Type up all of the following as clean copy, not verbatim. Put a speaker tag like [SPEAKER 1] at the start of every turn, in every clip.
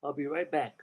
[SPEAKER 1] I'll be right back.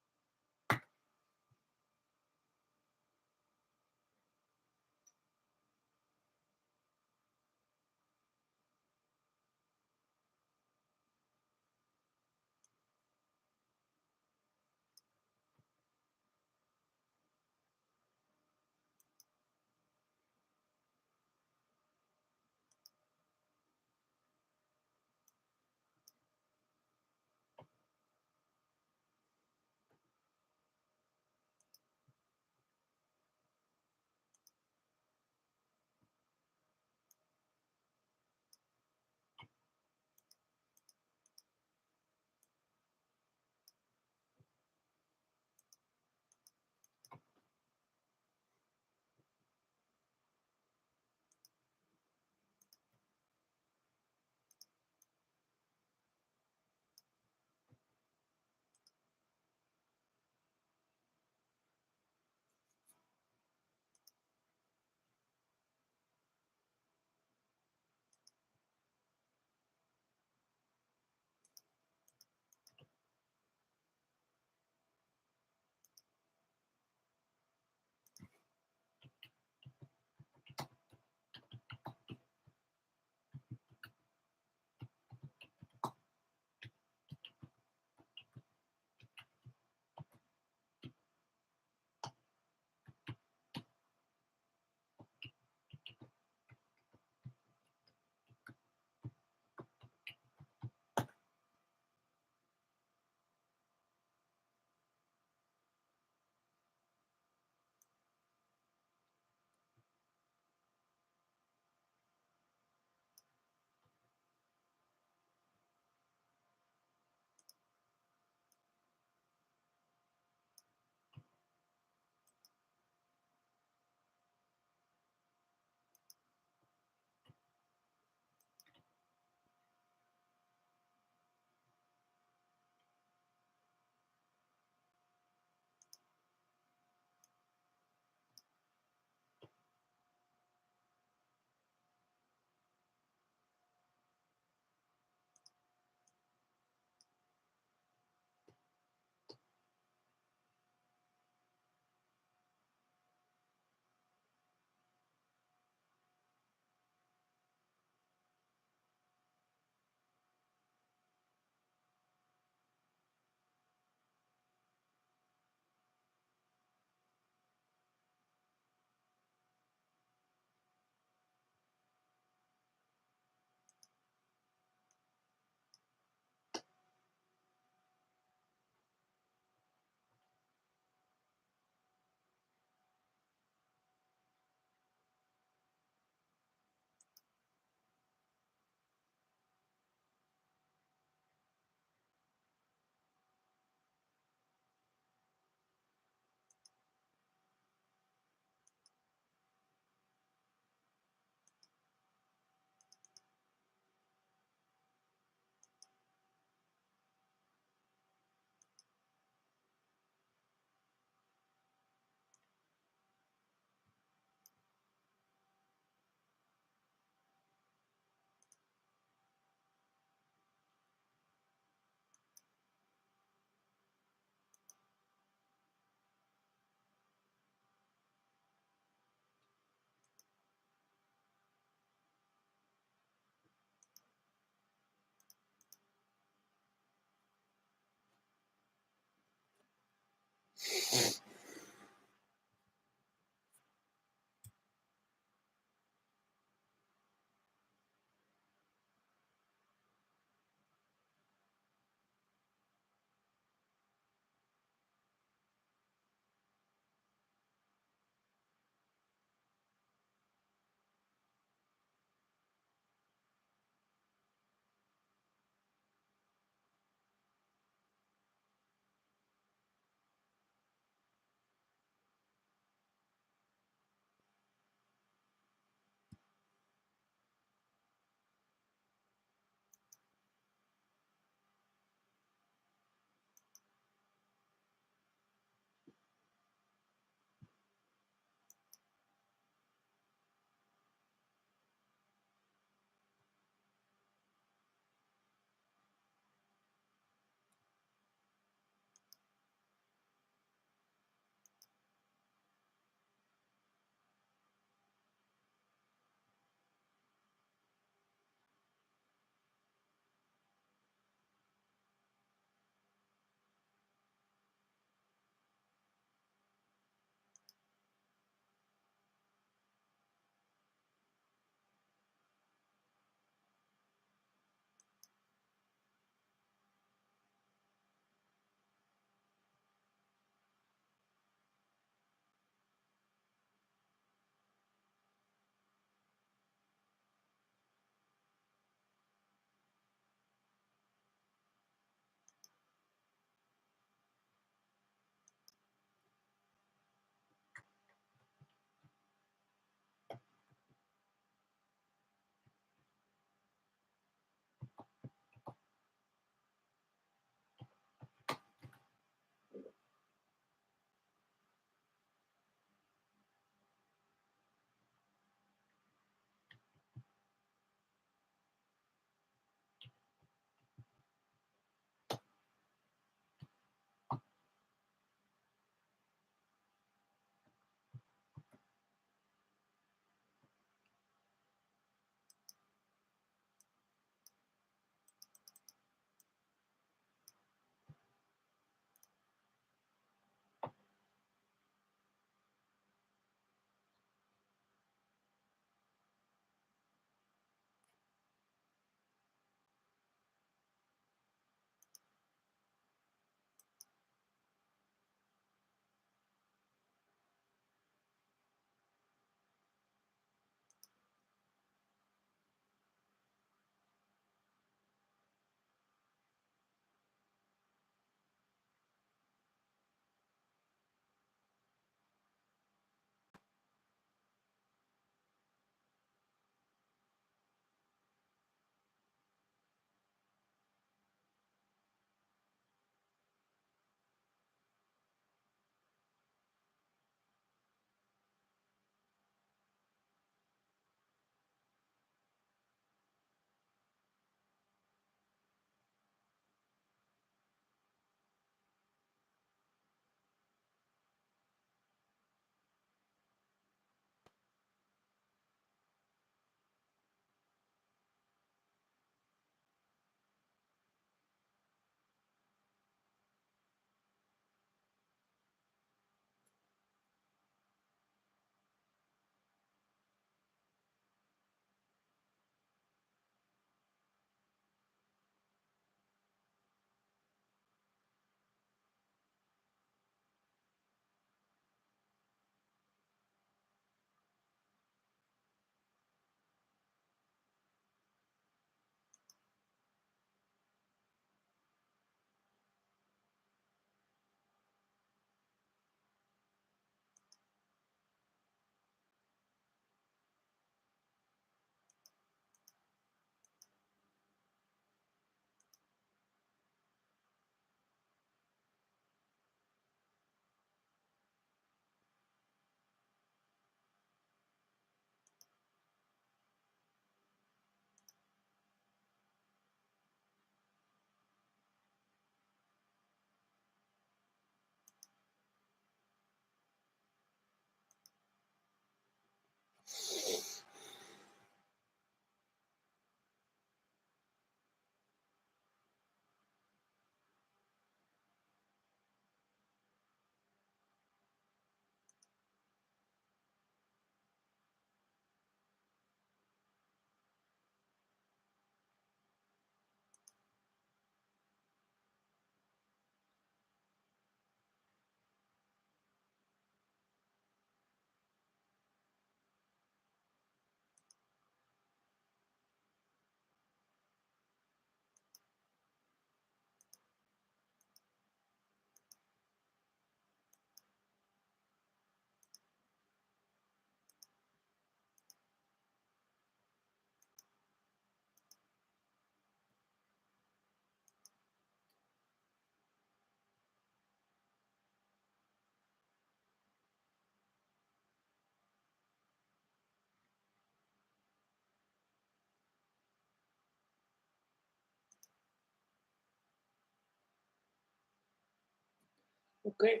[SPEAKER 1] Okay,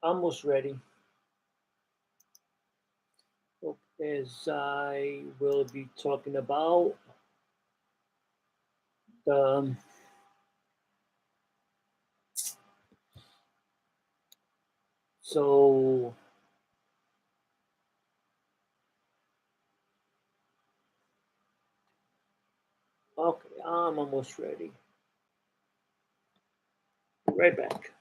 [SPEAKER 1] almost ready. As I will be talking about the so okay, I'm almost ready. Right back.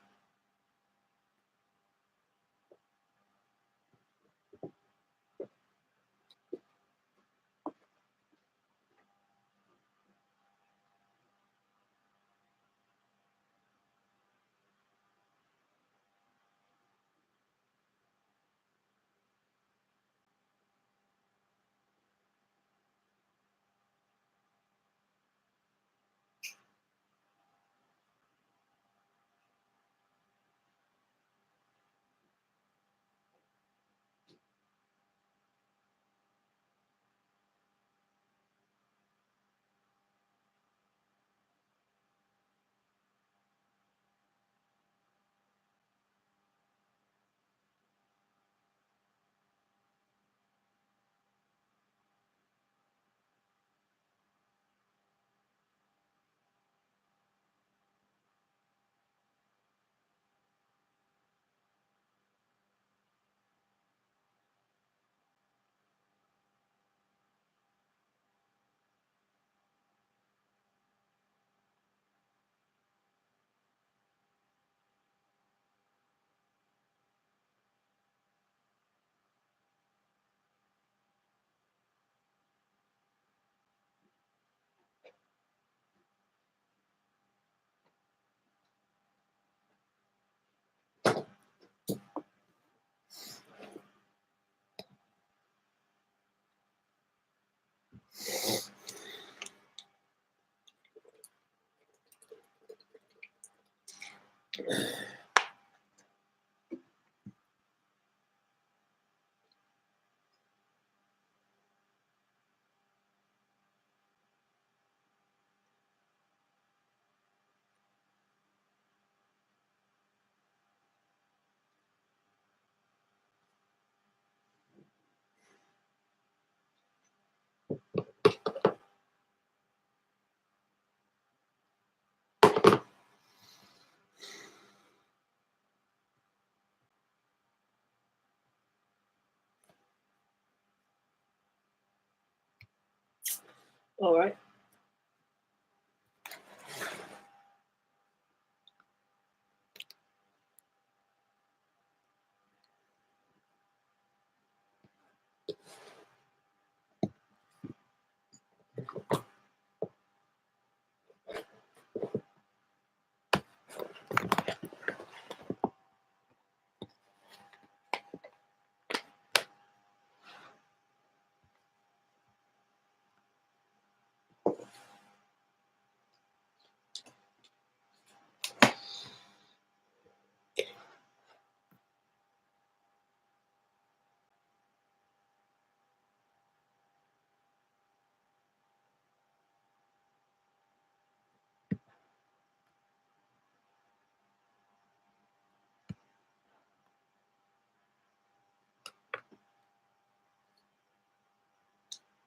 [SPEAKER 1] All right.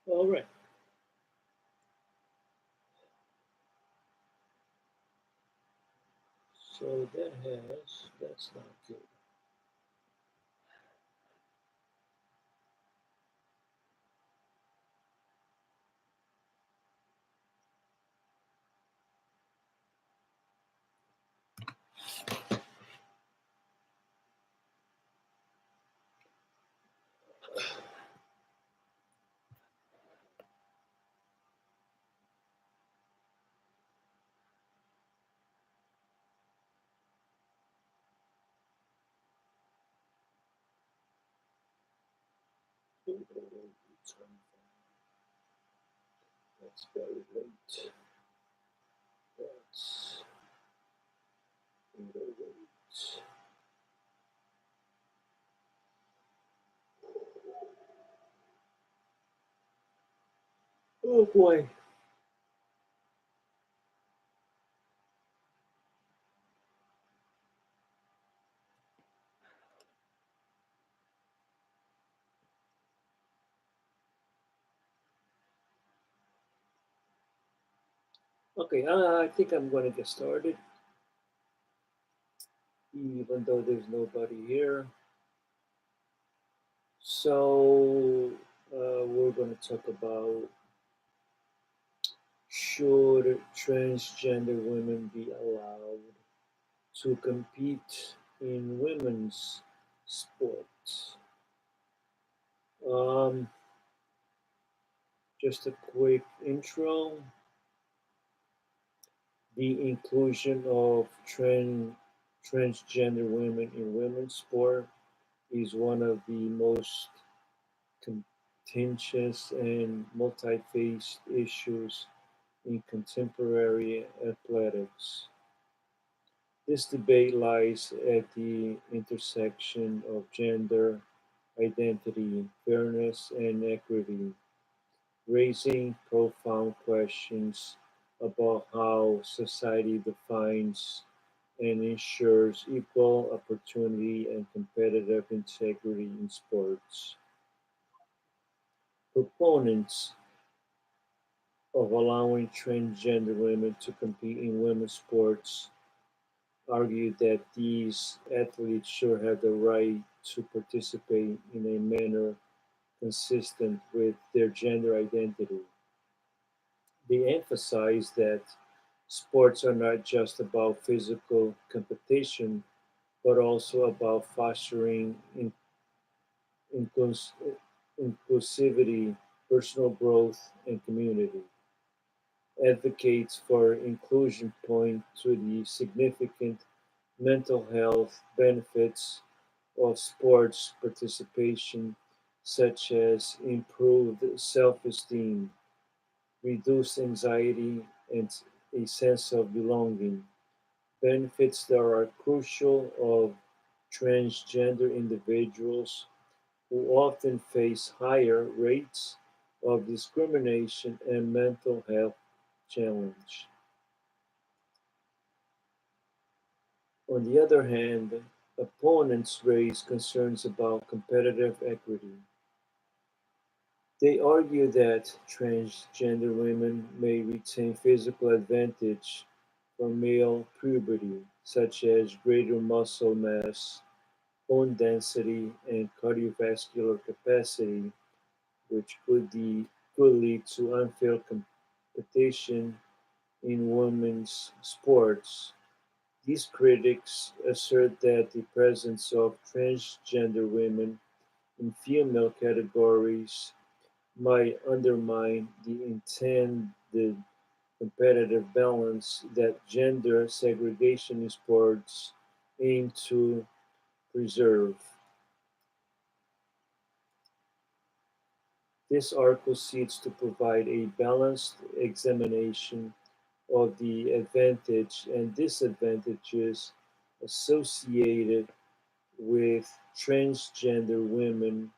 [SPEAKER 1] All right. So that's not good. That's very late. That's very late. Oh boy. Okay, I think I'm going to get started, even though there's nobody here. So, we're going to talk about should transgender women be allowed to compete in women's sports? Um, just a quick intro. The inclusion of transgender women in women's sport is one of the most contentious and multi-faced issues in contemporary athletics. This debate lies at the intersection of gender identity, fairness, and equity, raising profound questions about how society defines and ensures equal opportunity and competitive integrity in sports. Proponents of allowing transgender women to compete in women's sports argue that these athletes should have the right to participate in a manner consistent with their gender identity. They emphasize that sports are not just about physical competition, but also about fostering inclus- inclusivity, personal growth, and community. Advocates for inclusion point to the significant mental health benefits of sports participation, such as improved self esteem, reduced anxiety, and a sense of belonging. Benefits that are crucial of transgender individuals who often face higher rates of discrimination and mental health challenge. On the other hand, opponents raise concerns about competitive equity. They argue that transgender women may retain physical advantage from male puberty, such as greater muscle mass, bone density, and cardiovascular capacity, which could lead to unfair competition in women's sports. These critics assert that the presence of transgender women in female categories might undermine the intended competitive balance that gender segregation in sports aim to preserve. This article seeks to provide a balanced examination of the advantages and disadvantages associated with transgender women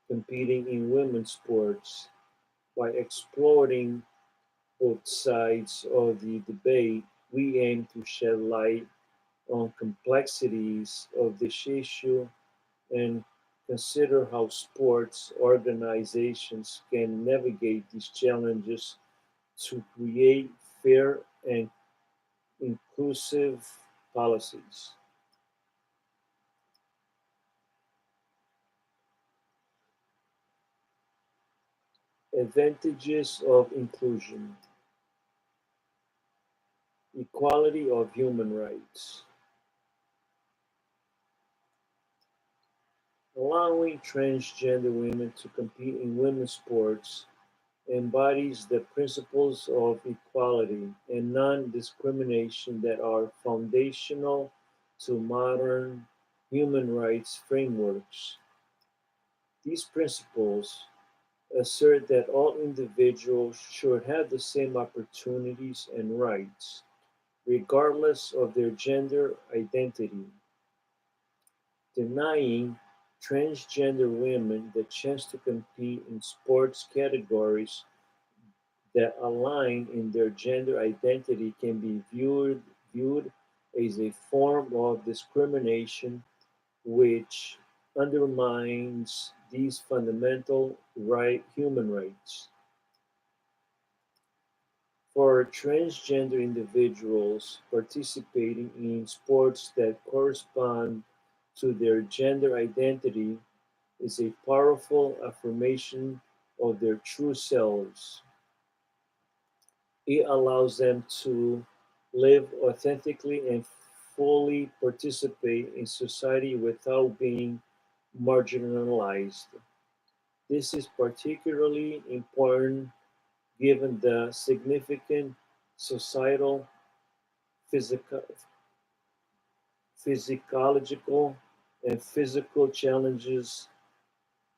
[SPEAKER 1] competing in women's sports. By exploring both sides of the debate, we aim to shed light on complexities of this issue and consider how sports organizations can navigate these challenges to create fair and inclusive policies. Advantages of inclusion: equality of human rights. Allowing transgender women to compete in women's sports embodies the principles of equality and non-discrimination that are foundational to modern human rights frameworks. These principles assert that all individuals should have the same opportunities and rights, regardless of their gender identity. Denying transgender women the chance to compete in sports categories that align in their gender identity can be viewed as a form of discrimination which undermines these fundamental human rights. For transgender individuals, participating in sports that correspond to their gender identity is a powerful affirmation of their true selves. It allows them to live authentically and fully participate in society without being marginalized. This is particularly important given the significant societal, physical, physiological, and physical challenges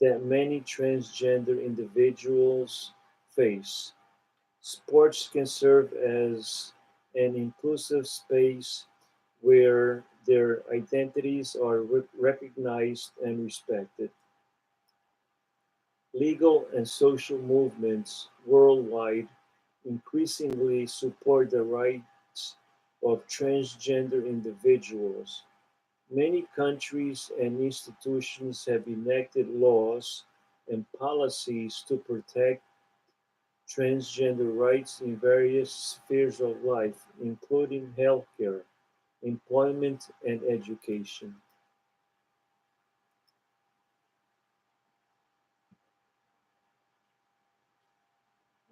[SPEAKER 1] that many transgender individuals face. Sports can serve as an inclusive space where their identities are recognized and respected. Legal and social movements worldwide increasingly support the rights of transgender individuals. Many countries and institutions have enacted laws and policies to protect transgender rights in various spheres of life, including healthcare, employment, and education.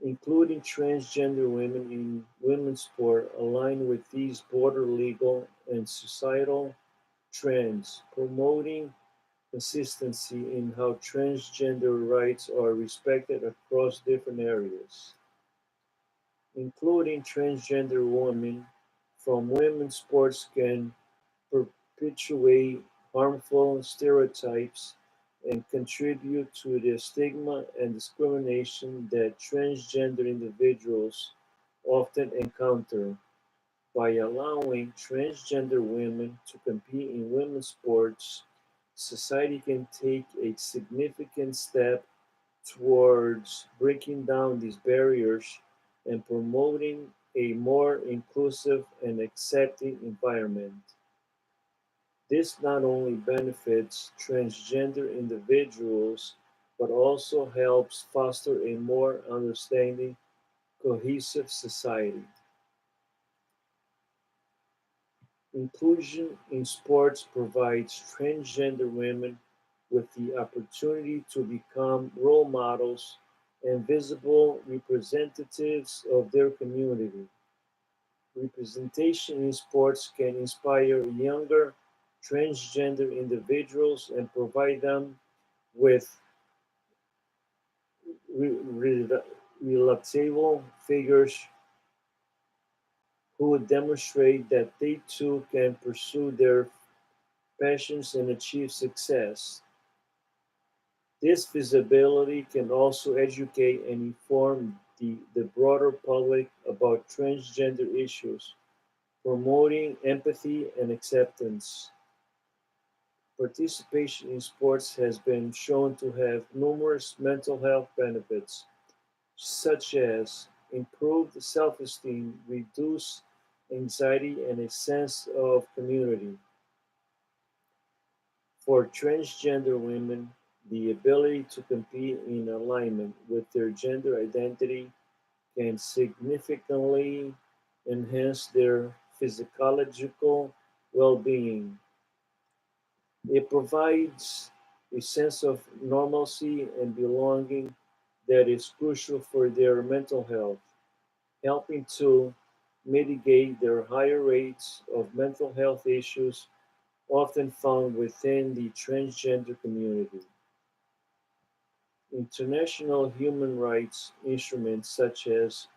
[SPEAKER 1] Including transgender women in women's sport align with these broader legal and societal trends, promoting consistency in how transgender rights are respected across different areas. Including transgender women from women's sports can perpetuate harmful stereotypes and contribute to the stigma and discrimination that transgender individuals often encounter. By allowing transgender women to compete in women's sports, society can take a significant step towards breaking down these barriers and promoting a more inclusive and accepting environment. This not only benefits transgender individuals but also helps foster a more understanding, cohesive society. Inclusion in sports provides transgender women with the opportunity to become role models and visible representatives of their community. Representation in sports can inspire younger transgender individuals and provide them with re- relatable figures who demonstrate that they too can pursue their passions and achieve success. This visibility can also educate and inform the broader public about transgender issues, promoting empathy and acceptance. Participation in sports has been shown to have numerous mental health benefits, such as improved self-esteem, reduced anxiety, and a sense of community. For transgender women, the ability to compete in alignment with their gender identity can significantly enhance their physiological well-being. It provides a sense of normalcy and belonging that is crucial for their mental health, helping to mitigate their higher rates of mental health issues often found within the transgender community. International human rights instruments such as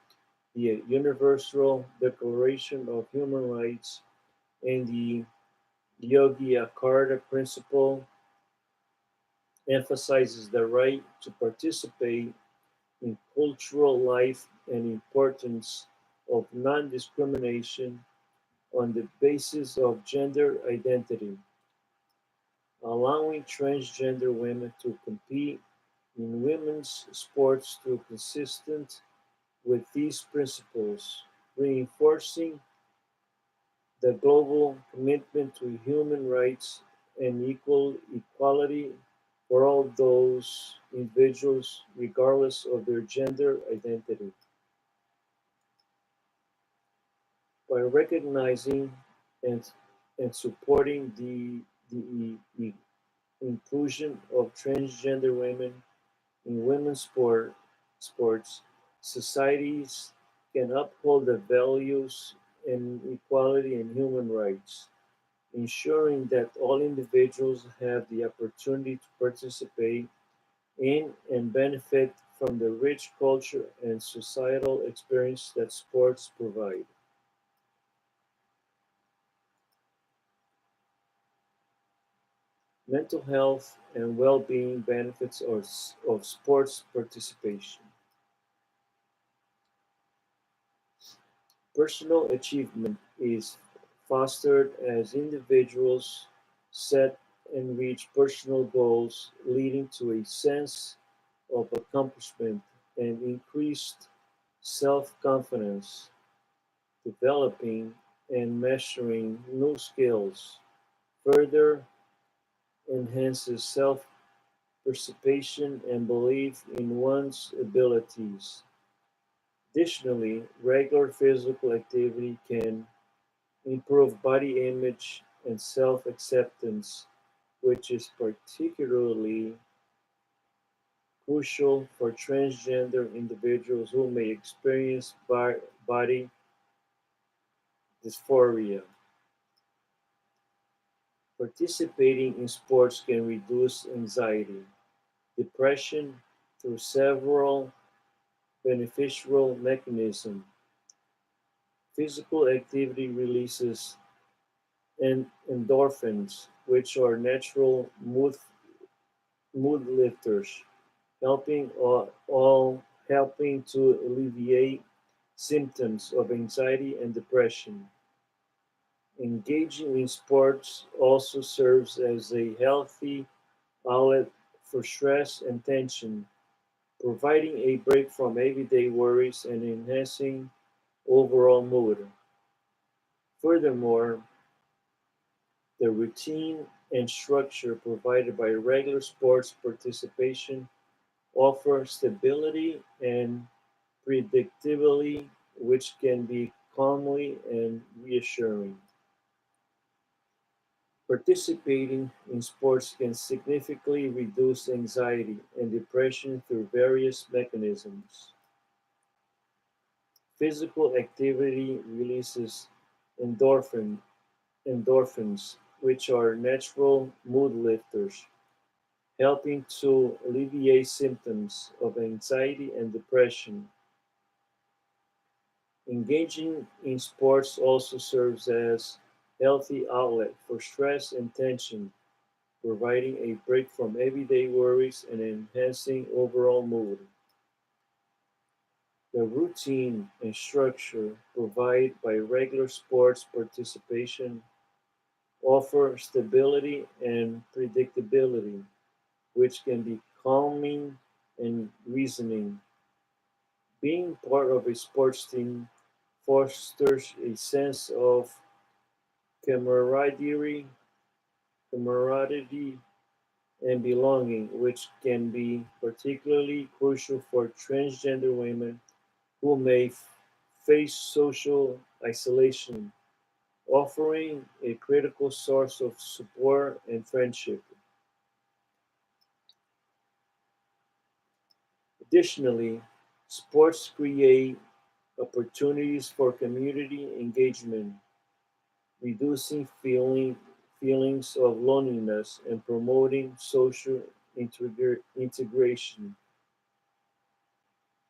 [SPEAKER 1] the Universal Declaration of Human Rights and the Yogyakarta Principle emphasizes the right to participate in cultural life and importance of non-discrimination on the basis of gender identity, allowing transgender women to compete in women's sports through consistent with these principles, reinforcing the global commitment to human rights and equal equality for all those individuals regardless of their gender identity. By recognizing and, and supporting the inclusion of transgender women in sports, societies can uphold the values and equality and human rights, ensuring that all individuals have the opportunity to participate in and benefit from the rich culture and societal experience that sports provide. Mental health and well-being benefits of sports participation. Personal achievement is fostered as individuals set and reach personal goals, leading to a sense of accomplishment and increased self-confidence, developing and mastering new skills further enhances self-perception and belief in one's abilities. Additionally, regular physical activity can improve body image and self-acceptance, which is particularly crucial for transgender individuals who may experience body dysphoria. Participating in sports can reduce anxiety, depression through several beneficial mechanisms. Physical activity releases endorphins, which are natural mood lifters, helping to alleviate symptoms of anxiety and depression. Engaging in sports also serves as a healthy outlet for stress and tension, providing a break from everyday worries and enhancing overall mood. Furthermore, the routine and structure provided by regular sports participation offer stability and predictability, which can be calming and reassuring. Participating in sports can significantly reduce anxiety and depression through various mechanisms. Physical activity releases endorphin, endorphins, which are natural mood lifters, helping to alleviate symptoms of anxiety and depression. Engaging in sports also serves as healthy outlet for stress and tension, providing a break from everyday worries and enhancing overall mood. The routine and structure provided by regular sports participation offer stability and predictability, which can be calming and reasoning. Being part of a sports team fosters a sense of camaraderie, camaraderie and belonging, which can be particularly crucial for transgender women who may face social isolation, offering a critical source of support and friendship. Additionally, sports create opportunities for community engagement, reducing feelings of loneliness and promoting social integration.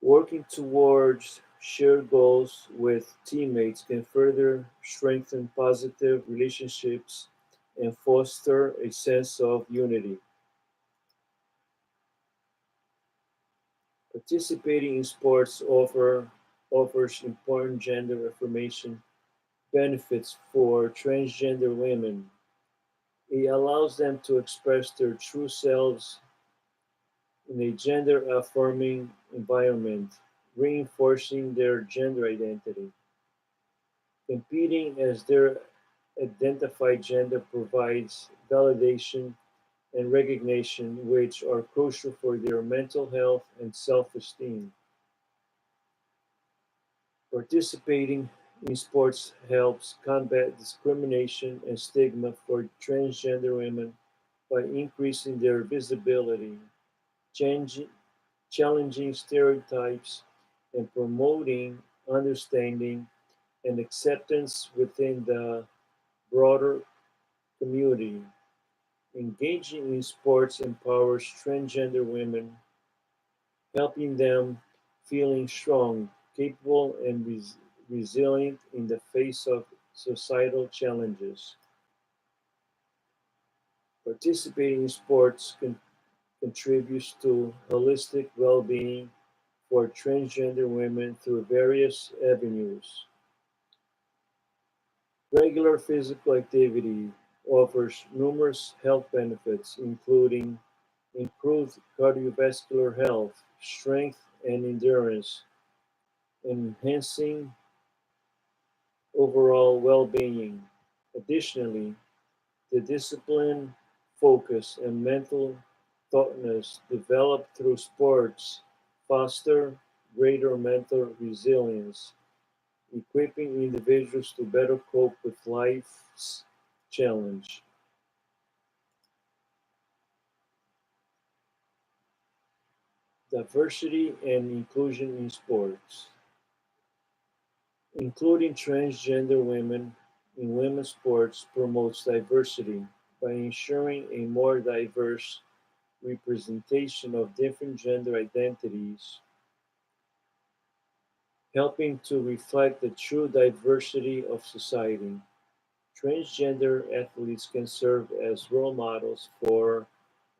[SPEAKER 1] Working towards shared goals with teammates can further strengthen positive relationships and foster a sense of unity. Participating in sports offers important gender affirmation benefits for transgender women. It allows them to express their true selves in a gender-affirming environment, reinforcing their gender identity. Competing as their identified gender provides validation and recognition, which are crucial for their mental health and self-esteem. Participating in sports helps combat discrimination and stigma for transgender women by increasing their visibility, changing, challenging stereotypes, and promoting understanding and acceptance within the broader community. Engaging in sports empowers transgender women, helping them feeling strong, capable, and resilient in the face of societal challenges. Participating in sports contributes to holistic well-being for transgender women through various avenues. Regular physical activity offers numerous health benefits, including improved cardiovascular health, strength and endurance, enhancing overall well-being. Additionally, the discipline, focus, and mental toughness developed through sports foster greater mental resilience, equipping individuals to better cope with life's challenge. Diversity and inclusion in sports. Including transgender women in women's sports promotes diversity by ensuring a more diverse representation of different gender identities, helping to reflect the true diversity of society. Transgender athletes can serve as role models for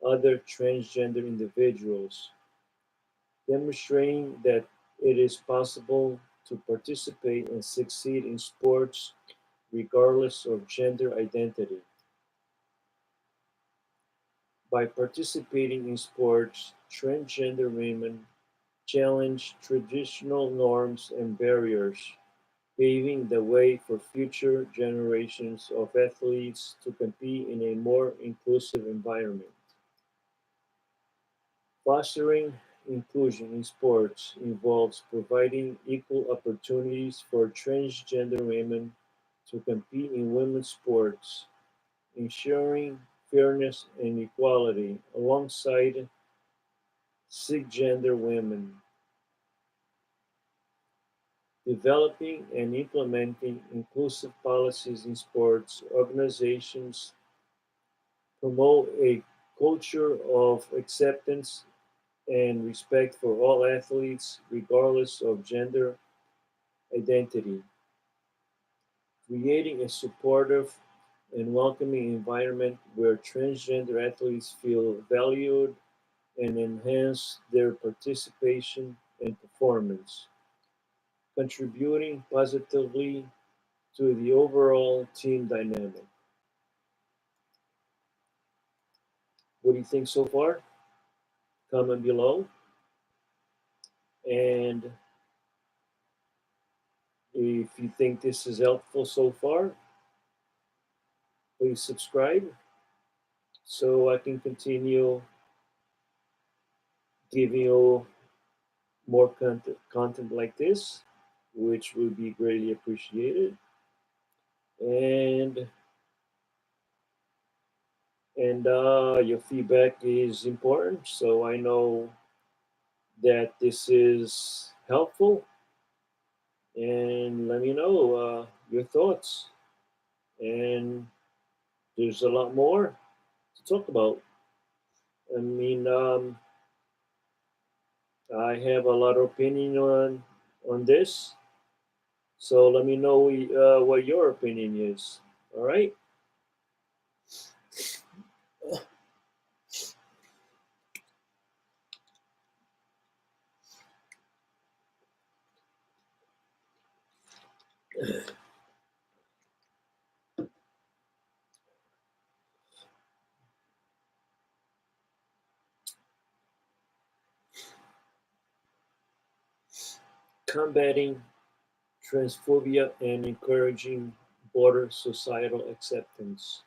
[SPEAKER 1] other transgender individuals, demonstrating that it is possible to participate and succeed in sports regardless of gender identity. By participating in sports, transgender women challenge traditional norms and barriers, paving the way for future generations of athletes to compete in a more inclusive environment. Fostering inclusion in sports involves providing equal opportunities for transgender women to compete in women's sports, ensuring fairness and equality alongside cisgender women. Developing and implementing inclusive policies in sports organizations promote a culture of acceptance and respect for all athletes, regardless of gender identity, creating a supportive and welcoming environment where transgender athletes feel valued and enhance their participation and performance, contributing positively to the overall team dynamic. What do you think so far? Comment below. And if you think this is helpful so far, please subscribe so I can continue giving you more content like this, which would be greatly appreciated. And your feedback is important, so I know that this is helpful. And let me know your thoughts. And there's a lot more to talk about. I mean, I have a lot of opinion on this, so let me know what your opinion is. All right, combating transphobia and encouraging broader societal acceptance.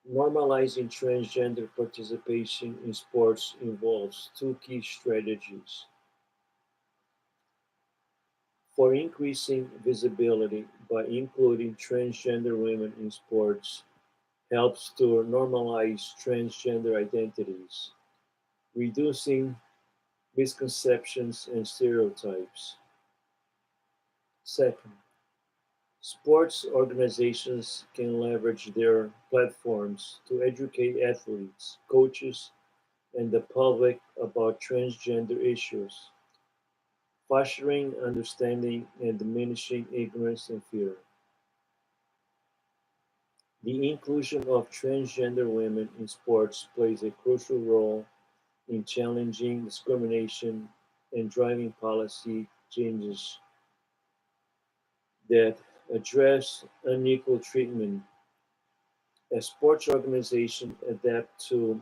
[SPEAKER 1] Normalizing transgender participation in sports involves two key strategies. For increasing visibility by including transgender women in sports helps to normalize transgender identities, reducing misconceptions and stereotypes. Second, sports organizations can leverage their platforms to educate athletes, coaches, and the public about transgender issues, fostering understanding and diminishing ignorance and fear. The inclusion of transgender women in sports plays a crucial role in challenging discrimination and driving policy changes that address unequal treatment. As sports organizations adapt to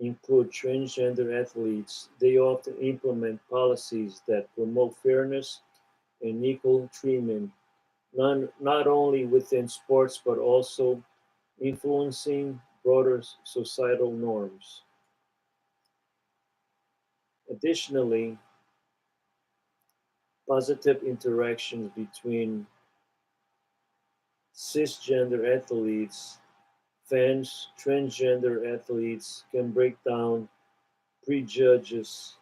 [SPEAKER 1] include transgender athletes, they often implement policies that promote fairness and equal treatment, not only within sports but also influencing broader societal norms. Additionally, positive interactions between cisgender athletes, fans, transgender athletes can break down prejudices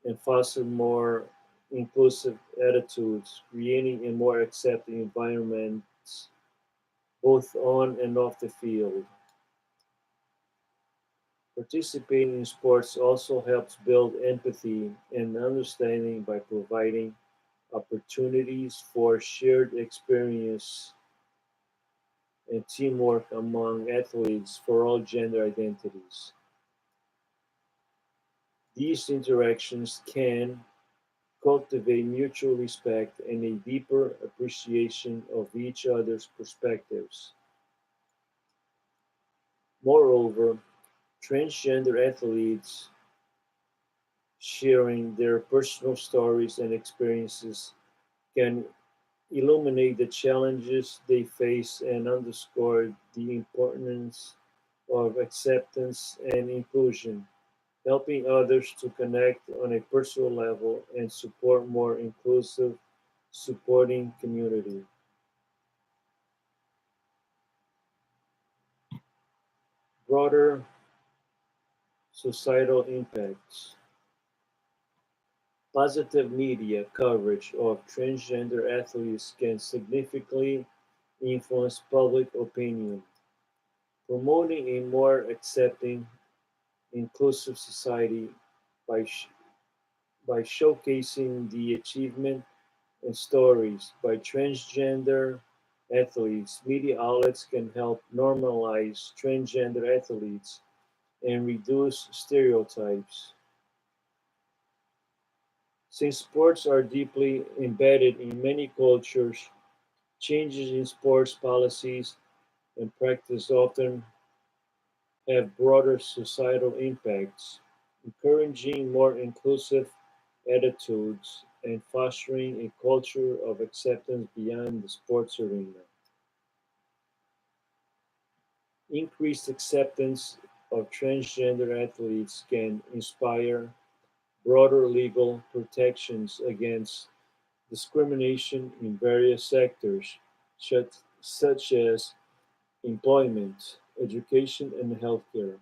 [SPEAKER 1] and foster more inclusive attitudes, creating a more accepting environment both on and off the field. Participating in sports also helps build empathy and understanding by providing opportunities for shared experience and teamwork among athletes for all gender identities. These interactions can cultivate mutual respect and a deeper appreciation of each other's perspectives. Moreover, transgender athletes sharing their personal stories and experiences can illuminate the challenges they face and underscore the importance of acceptance and inclusion, helping others to connect on a personal level and support more inclusive, supporting community. Broader societal impacts. Positive media coverage of transgender athletes can significantly influence public opinion, promoting a more accepting, inclusive society by, by showcasing the achievement and stories by transgender athletes. Media outlets can help normalize transgender athletes and reduce stereotypes. Since sports are deeply embedded in many cultures, changes in sports policies and practice often have broader societal impacts, encouraging more inclusive attitudes and fostering a culture of acceptance beyond the sports arena. Increased acceptance of transgender athletes can inspire broader legal protections against discrimination in various sectors, such as employment, education, and healthcare.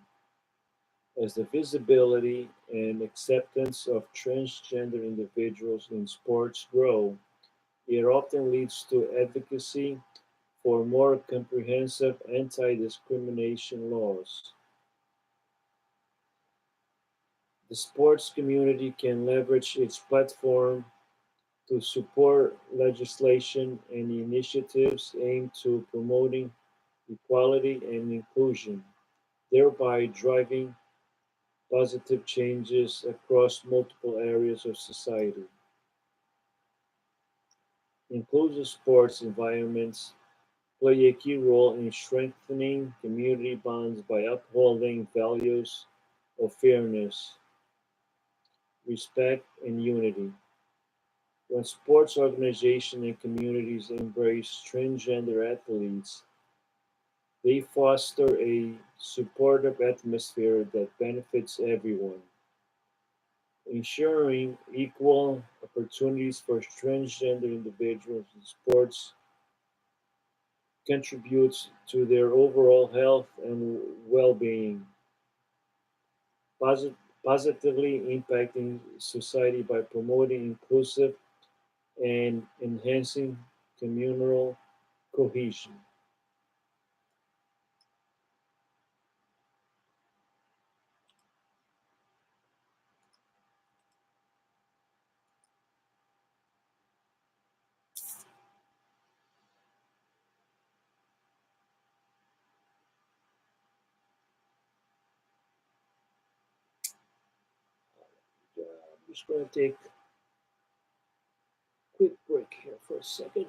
[SPEAKER 1] As the visibility and acceptance of transgender individuals in sports grow, it often leads to advocacy for more comprehensive anti-discrimination laws. The sports community can leverage its platform to support legislation and initiatives aimed to promoting equality and inclusion, thereby driving positive changes across multiple areas of society. Inclusive sports environments play a key role in strengthening community bonds by upholding values of fairness, respect, and unity. When sports organizations and communities embrace transgender athletes, they foster a supportive atmosphere that benefits everyone, ensuring equal opportunities for transgender individuals in sports contributes to their overall health and well-being, posit- positively impacting society by promoting inclusive and enhancing communal cohesion. I'm just going to take a quick break here for a second.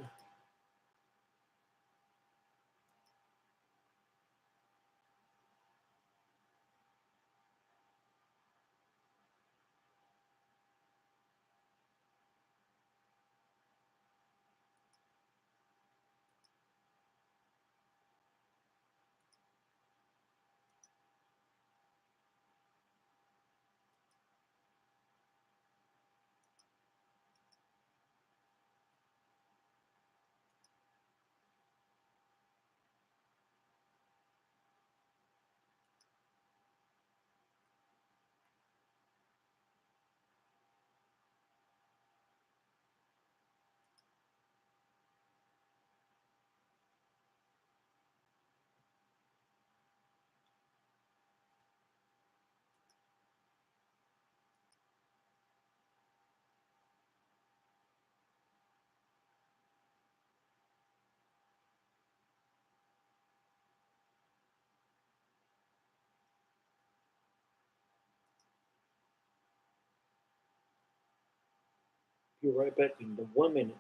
[SPEAKER 1] Be right back in the 1 minute.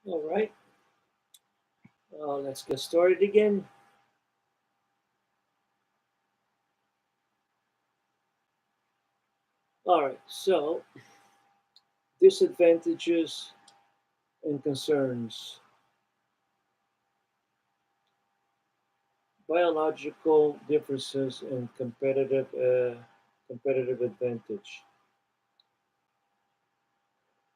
[SPEAKER 1] All right, let's get started again. All right, so disadvantages and concerns. Biological differences and competitive advantage.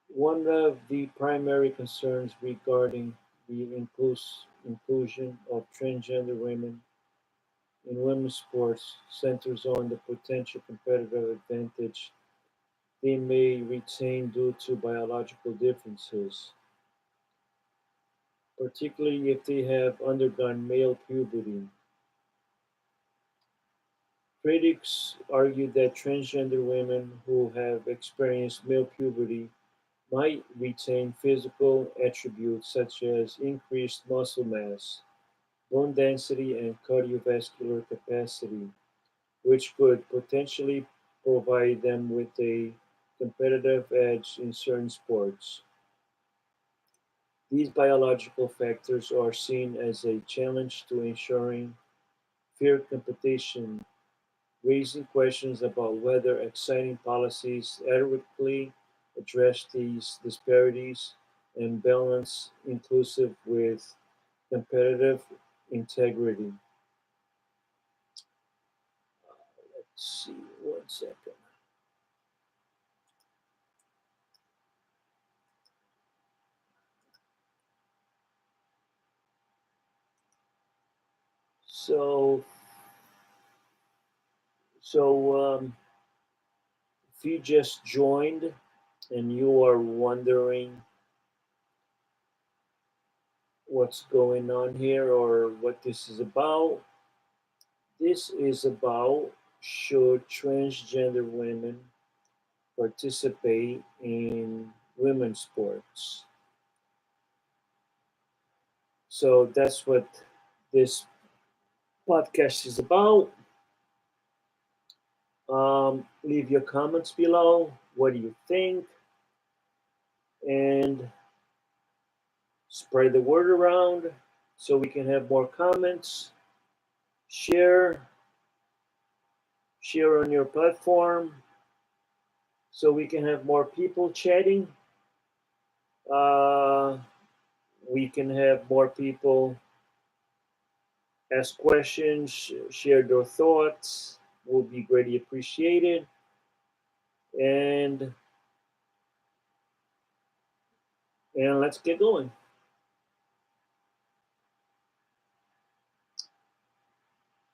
[SPEAKER 1] One of the primary concerns regarding the inclusion of transgender women in women's sports centers on the potential competitive advantage they may retain due to biological differences, particularly if they have undergone male puberty. Critics argue that transgender women who have experienced male puberty might retain physical attributes such as increased muscle mass, bone density, and cardiovascular capacity, which could potentially provide them with a competitive edge in certain sports. These biological factors are seen as a challenge to ensuring fair competition, raising questions about whether exciting policies adequately address these disparities and balance inclusive with competitive integrity. Let's see, one second. So, so if you just joined and you are wondering what's going on here or what this is about, this is about should transgender women participate in women's sports. So that's what this podcast is about. Leave your comments below. What do you think? And spread the word around so we can have more comments. Share, share on your platform so we can have more people chatting. Uh, we can have more people ask questions, share their thoughts. Will be greatly appreciated. And let's get going.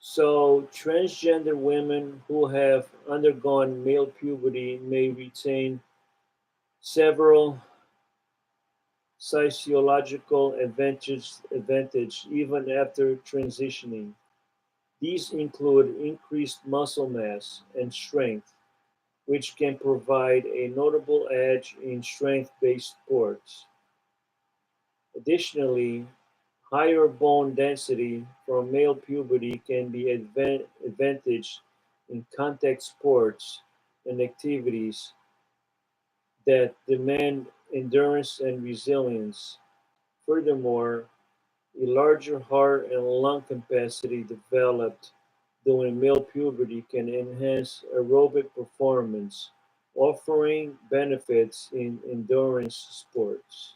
[SPEAKER 1] So, transgender women who have undergone male puberty may retain several physiological advantage even after transitioning. These include increased muscle mass and strength, which can provide a notable edge in strength-based sports. Additionally, higher bone density from male puberty can be advantage in contact sports and activities that demand endurance and resilience. Furthermore, a larger heart and lung capacity developed during male puberty can enhance aerobic performance, offering benefits in endurance sports.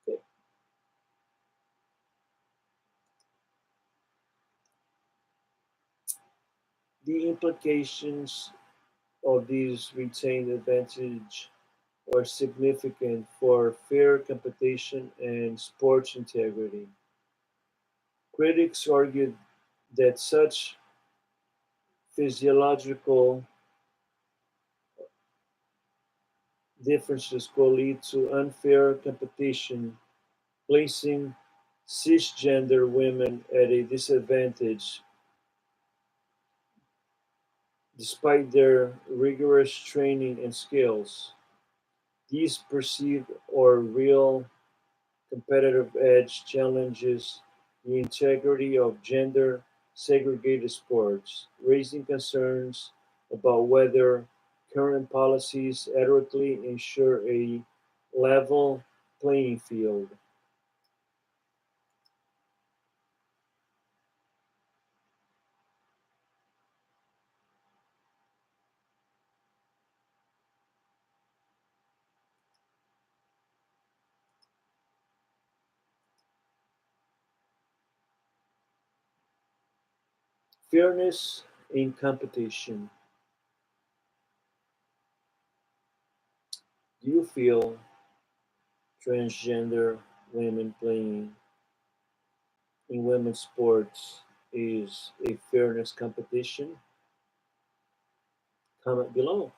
[SPEAKER 1] Okay. The implications of these retained advantage are significant for fair competition and sports integrity. Critics argued that such physiological differences could lead to unfair competition, placing cisgender women at a disadvantage despite their rigorous training and skills. These perceived or real competitive edge challenges the integrity of gender segregated sports, raising concerns about whether current policies adequately ensure a level playing field. Fairness in competition. Do you feel transgender women playing in women's sports is a fairness competition? Comment below.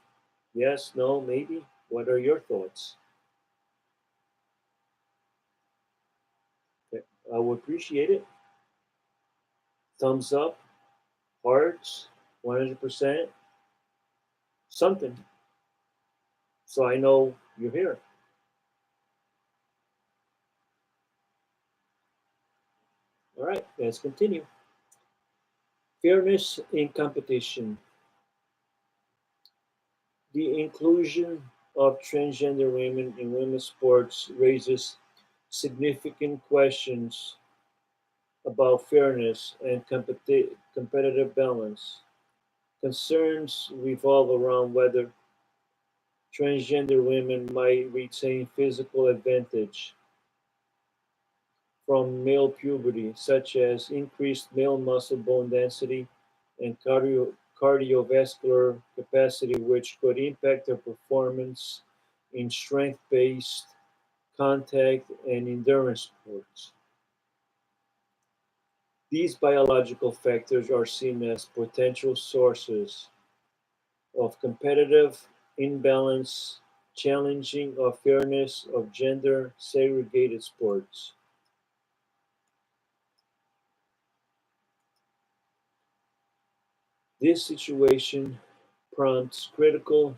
[SPEAKER 1] Yes, no, maybe. What are your thoughts? Okay, I would appreciate it. Thumbs up, hearts, 100%, something. So I know you're here. All right, let's continue. Fairness in competition. The inclusion of transgender women in women's sports raises significant questions about fairness and competitive balance. Concerns revolve around whether transgender women might retain physical advantage from male puberty, such as increased male muscle bone density and cardiovascular capacity, which could impact their performance in strength based contact and endurance sports. These biological factors are seen as potential sources of competitive imbalance, challenging of fairness of gender segregated sports. This situation prompts critical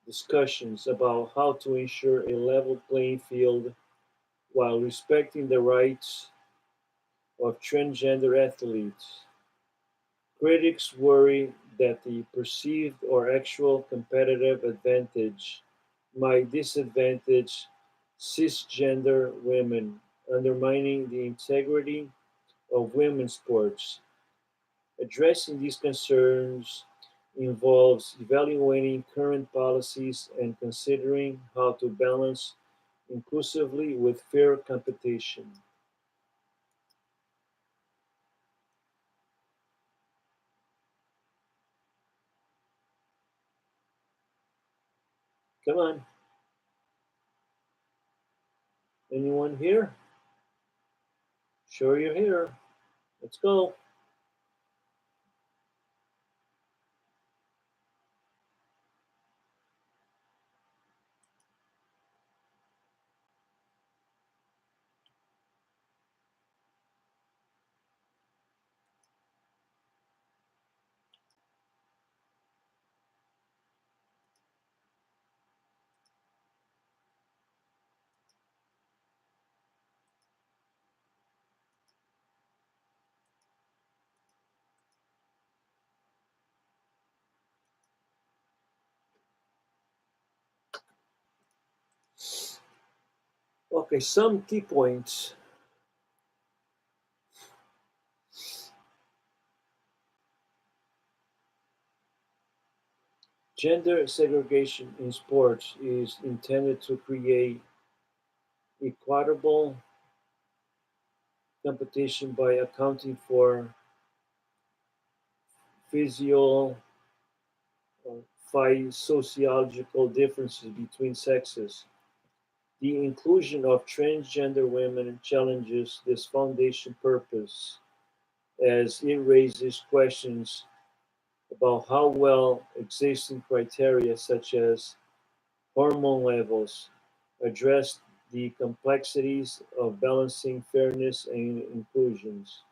[SPEAKER 1] discussions about how to ensure a level playing field while respecting the rights of transgender athletes. Critics worry that the perceived or actual competitive advantage might disadvantage cisgender women, undermining the integrity of women's sports. Addressing these concerns involves evaluating current policies and considering how to balance inclusively with fair competition. Come on, anyone here? Sure, you're here. Let's go. Okay, some key points. Gender segregation in sports is intended to create equitable competition by accounting for physio sociological differences between sexes. The inclusion of transgender women challenges this foundation purpose as it raises questions about how well existing criteria such as hormone levels address the complexities of balancing fairness and inclusions.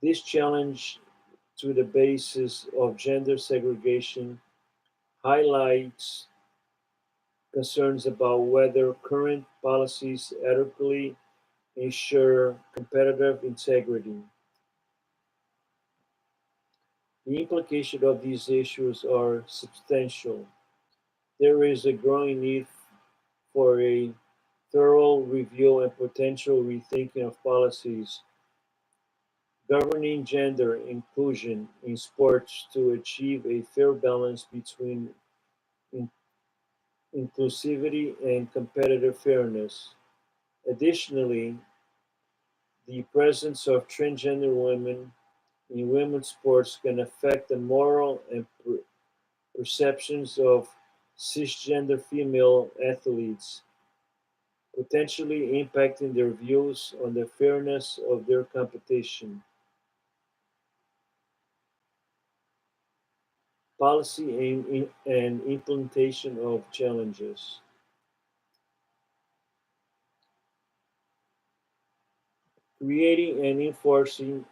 [SPEAKER 1] This challenge to the basis of gender segregation highlights concerns about whether current policies adequately ensure competitive integrity. The implications of these issues are substantial. There is a growing need for a thorough review and potential rethinking of policies governing gender inclusion in sports to achieve a fair balance between in- inclusivity and competitive fairness. Additionally, the presence of transgender women in women's sports can affect the moral and perceptions of cisgender female athletes, potentially impacting their views on the fairness of their competition. Policy and implementation of challenges. Creating and enforcing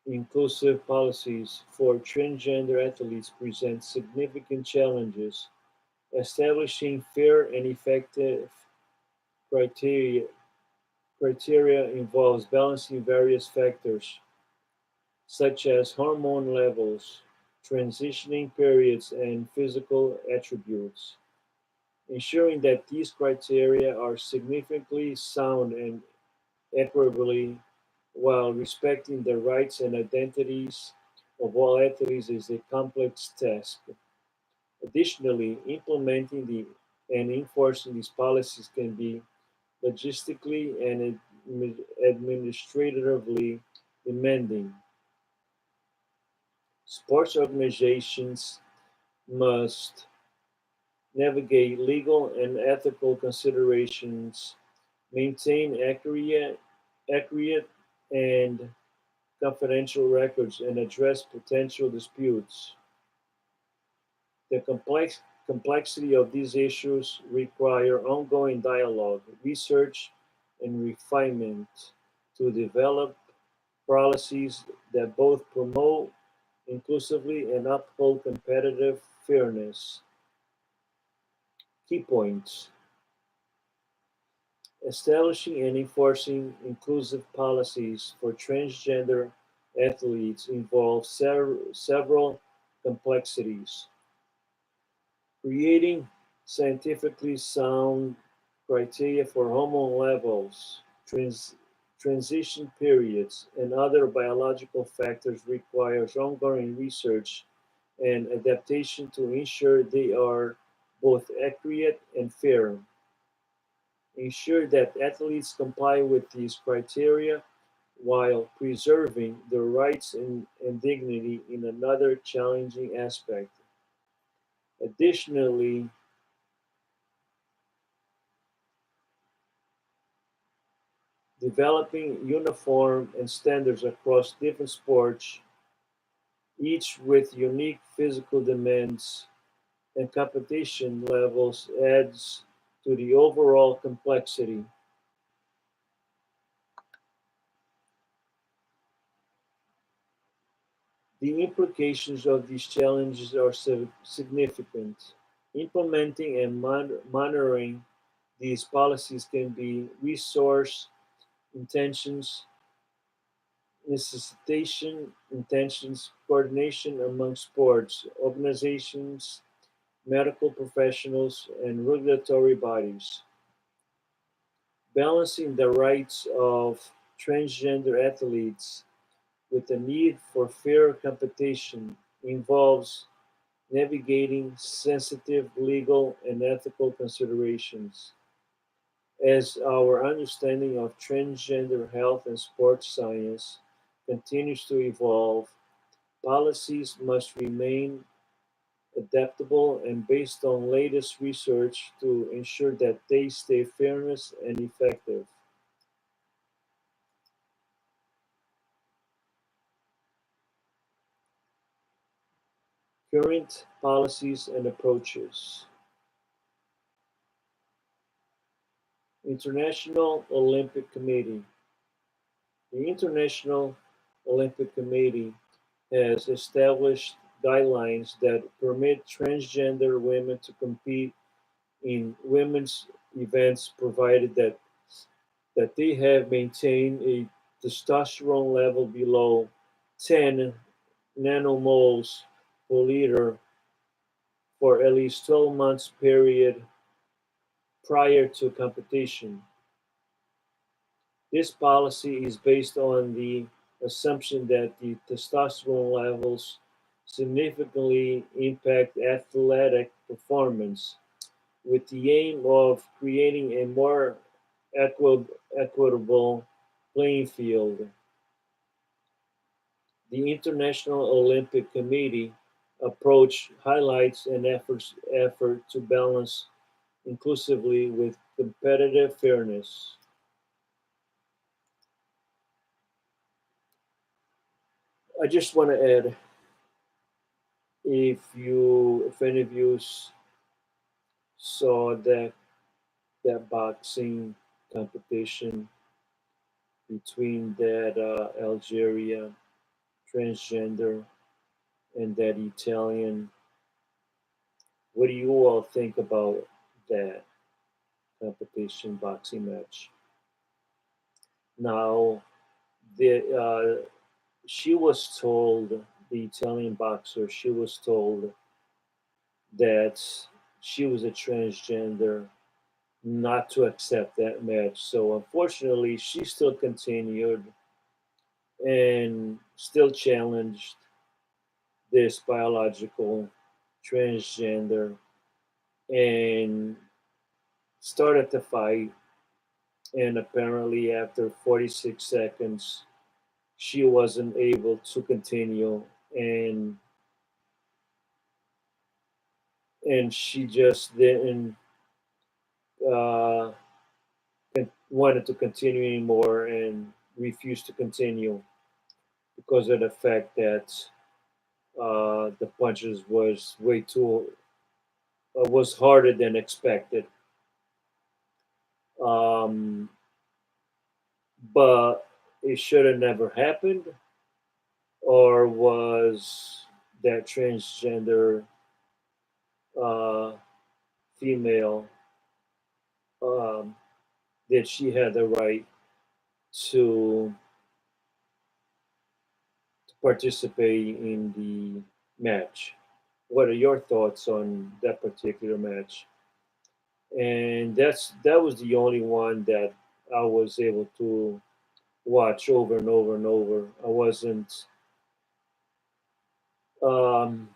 [SPEAKER 1] inclusive policies for transgender athletes presents significant challenges. Establishing fair and effective criteria, criteria involves balancing various factors, such as hormone levels, transitioning periods, and physical attributes, ensuring that these criteria are significantly sound and equitably while respecting the rights and identities of all athletes is a complex task. Additionally, implementing and enforcing these policies can be logistically and administratively demanding. Sports organizations must navigate legal and ethical considerations, maintain accurate and confidential records, and address potential disputes. The complexity of these issues require ongoing dialogue, research, and refinement to develop policies that both promote inclusively and uphold competitive fairness. Key points: establishing and enforcing inclusive policies for transgender athletes involves several complexities. Creating scientifically sound criteria for hormone levels, transition periods, and other biological factors requires ongoing research and adaptation to ensure they are both accurate and fair. Ensure that athletes comply with these criteria while preserving their rights and dignity in another challenging aspect. Additionally, developing uniform and standards across different sports, each with unique physical demands and competition levels, adds to the overall complexity. The implications of these challenges are significant. Implementing and monitoring these policies can be resource intentions, necessitation intentions, coordination among sports, organizations, medical professionals, and regulatory bodies. Balancing the rights of transgender athletes with the need for fair competition involves navigating sensitive legal and ethical considerations. As our understanding of transgender health and sports science continues to evolve, policies must remain adaptable and based on latest research to ensure that they stay fairness and effective. Current policies and approaches. International Olympic Committee. The International Olympic Committee has established guidelines that permit transgender women to compete in women's events provided that they have maintained a testosterone level below 10 nanomoles per liter for at least 12 months period prior to competition. This policy is based on the assumption that the testosterone levels significantly impact athletic performance, with the aim of creating a more equitable playing field. The International Olympic Committee approach highlights an effort to balance inclusively with competitive fairness. I just want to add, if any of you saw that boxing competition between that Algeria transgender and that Italian, what do you all think about that competition boxing match? Now, she was told, the Italian boxer, she was told that she was a transgender, not to accept that match. So unfortunately, she still continued and still challenged this biological transgender and started the fight. And apparently, after 46 seconds, she wasn't able to continue, and she just didn't uh, wanted to continue anymore and refused to continue because of the fact that the punches was harder than expected. Um, but it should have never happened, or was that transgender uh, female, um, that she had the right to participate in the match? What are your thoughts on that particular match? And that was the only one that I was able to watch over and over and over. I wasn't. Um,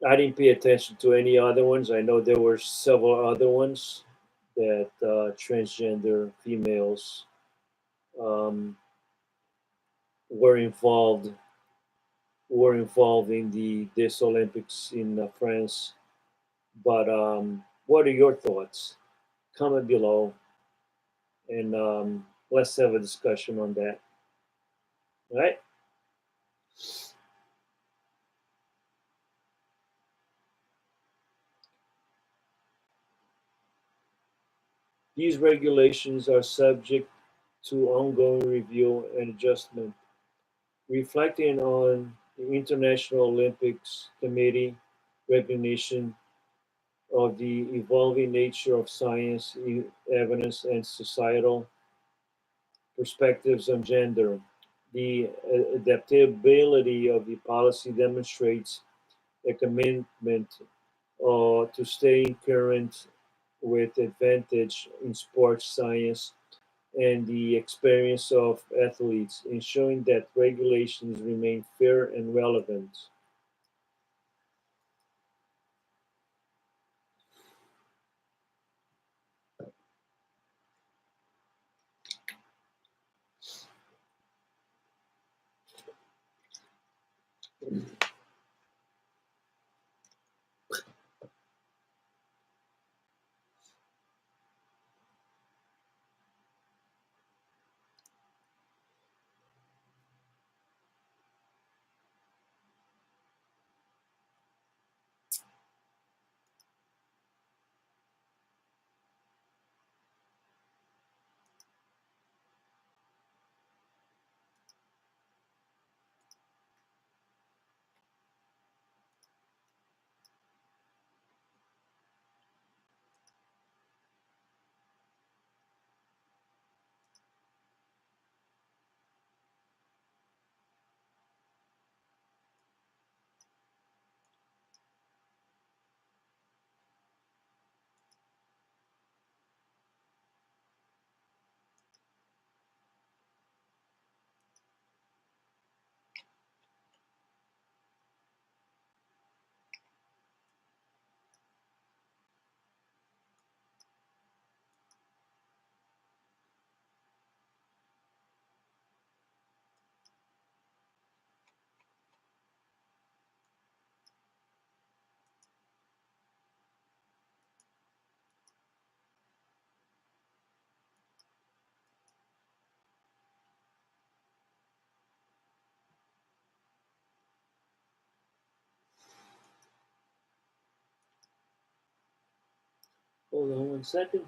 [SPEAKER 1] I didn't pay attention to any other ones. I know there were several other ones that transgender females um, were involved in the this Olympics in France. But what are your thoughts? Comment below, and let's have a discussion on that. All right. These regulations are subject to ongoing review and adjustment, reflecting on the International Olympics Committee recognition of the evolving nature of science, evidence, and societal perspectives on gender. The adaptability of the policy demonstrates a commitment to staying current with advantage in sports science and the experience of athletes, ensuring that regulations remain fair and relevant. Hold on 1 second.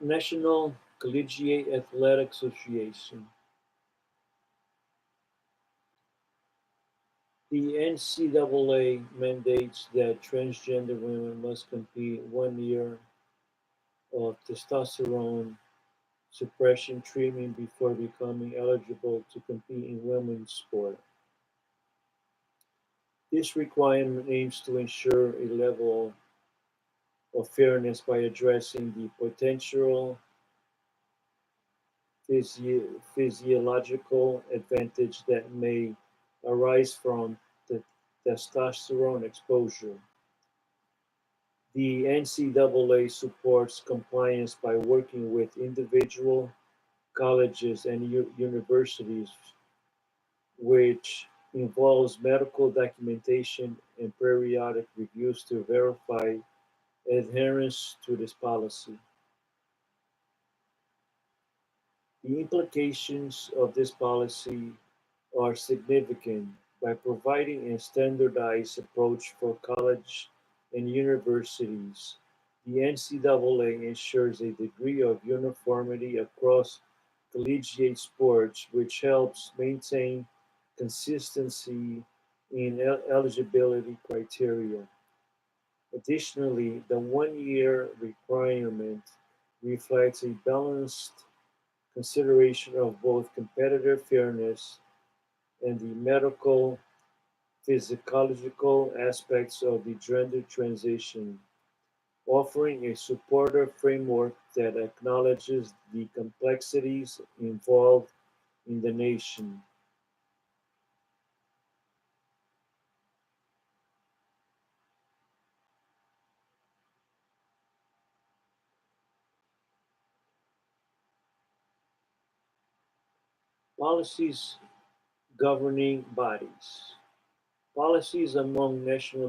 [SPEAKER 1] National Collegiate Athletic Association. The NCAA mandates that transgender women must complete 1 year of testosterone suppression treatment before becoming eligible to compete in women's sport. This requirement aims to ensure a level of fairness by addressing the potential physiological advantage that may arise from the testosterone exposure. The NCAA supports compliance by working with individual colleges and universities, which involves medical documentation and periodic reviews to verify adherence to this policy. The implications of this policy are significant. By providing a standardized approach for college and universities, the NCAA ensures a degree of uniformity across collegiate sports, which helps maintain consistency in eligibility criteria. Additionally, the 1 year requirement reflects a balanced consideration of both competitive fairness and the medical physiological aspects of the gender transition, offering a supportive framework that acknowledges the complexities involved in the nation. Policies governing bodies. Policies among national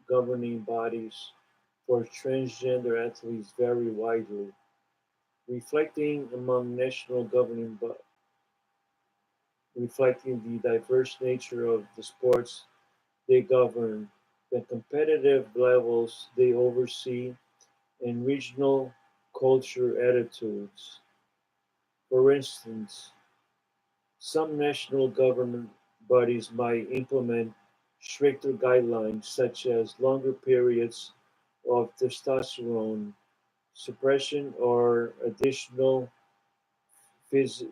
[SPEAKER 1] governing bodies for transgender athletes vary widely, reflecting among national reflecting the diverse nature of the sports they govern, the competitive levels they oversee, and regional culture attitudes. For instance, some national government bodies might implement stricter guidelines such as longer periods of testosterone suppression or additional phys-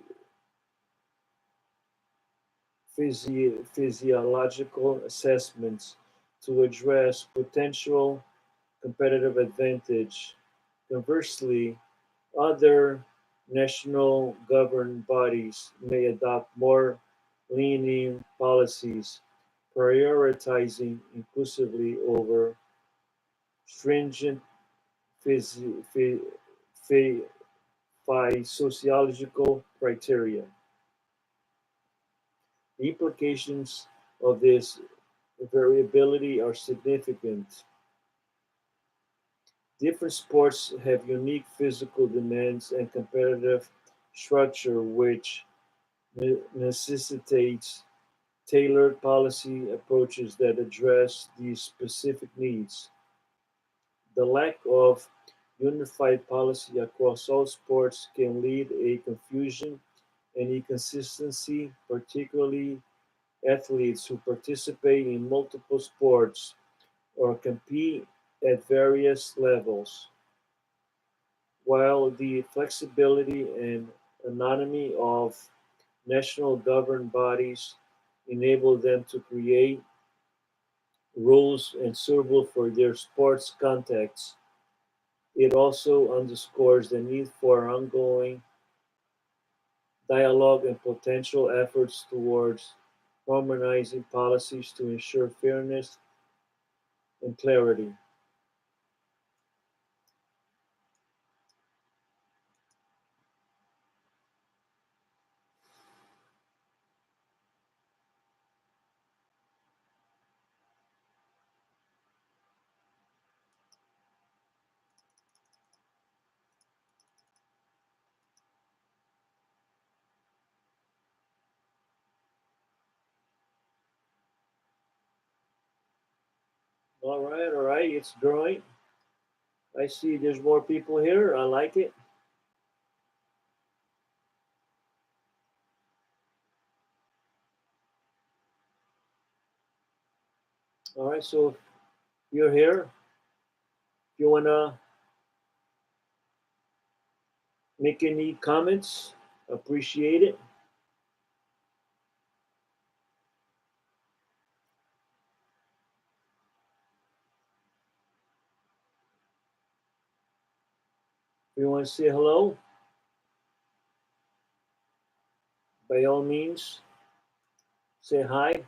[SPEAKER 1] physiological assessments to address potential competitive advantage. Conversely, other national governing bodies may adopt more lenient policies, prioritizing inclusively over stringent physi- phy- phy- sociological criteria. The implications of this variability are significant. Different sports have unique physical demands and competitive structure, which necessitates tailored policy approaches that address these specific needs. The lack of unified policy across all sports can lead to confusion and inconsistency, particularly athletes who participate in multiple sports or compete at various levels. While the flexibility and autonomy of national governing bodies enable them to create rules and suitable for their sports context. It also underscores the need for ongoing dialogue and potential efforts towards harmonizing policies to ensure fairness and clarity. All right, it's growing. I see there's more people here. I like it. All right, so if you're here, if you want to make any comments, appreciate it. If you want to say hello, by all means, say hi.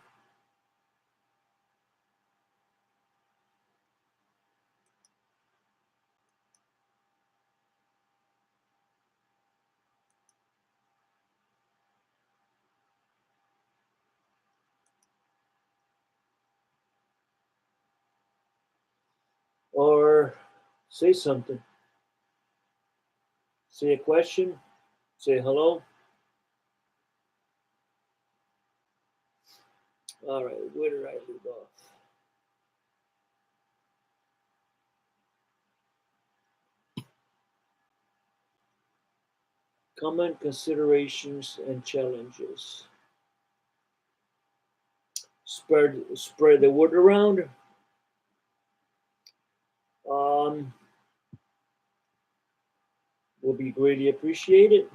[SPEAKER 1] Or say something. Say a question, say hello. All right, where did I leave off? Common considerations and challenges. Spread the word around. Um, will be greatly appreciated.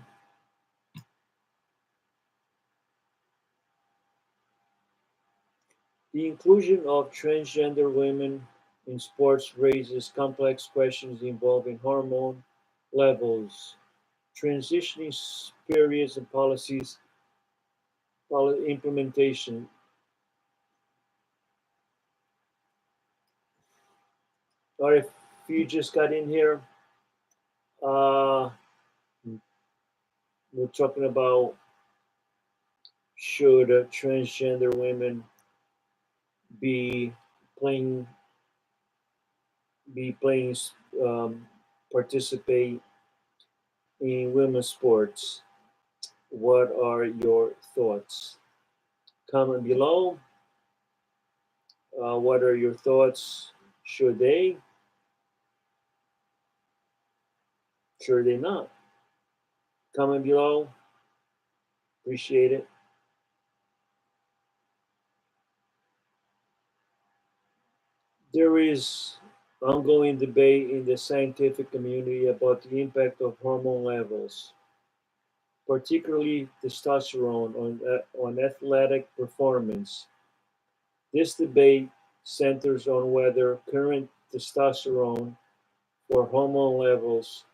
[SPEAKER 1] The inclusion of transgender women in sports raises complex questions involving hormone levels, transitioning periods and policies, implementation. Or if you just got in here, uh, we're talking about should transgender women be playing, be playing, um, participate in women's sports? What are your thoughts? Comment below. What are your thoughts? Should they? Should they not? Comment below. Appreciate it. There is ongoing debate in the scientific community about the impact of hormone levels, particularly testosterone, on athletic performance. This debate centers on whether current testosterone or hormone levels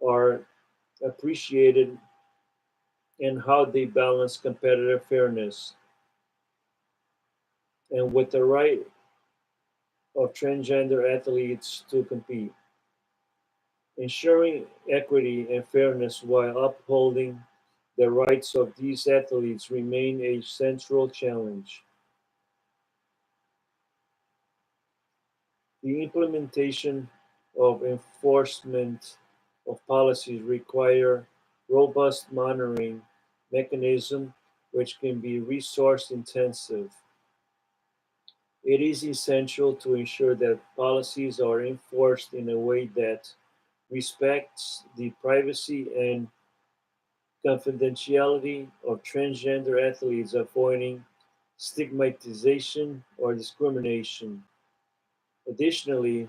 [SPEAKER 1] are appreciated and how they balance competitive fairness and with the right of transgender athletes to compete. Ensuring equity and fairness while upholding the rights of these athletes remain a central challenge. The implementation of enforcement of policies require robust monitoring mechanism which can be resource intensive. It is essential to ensure that policies are enforced in a way that respects the privacy and confidentiality of transgender athletes, avoiding stigmatization or discrimination. Additionally,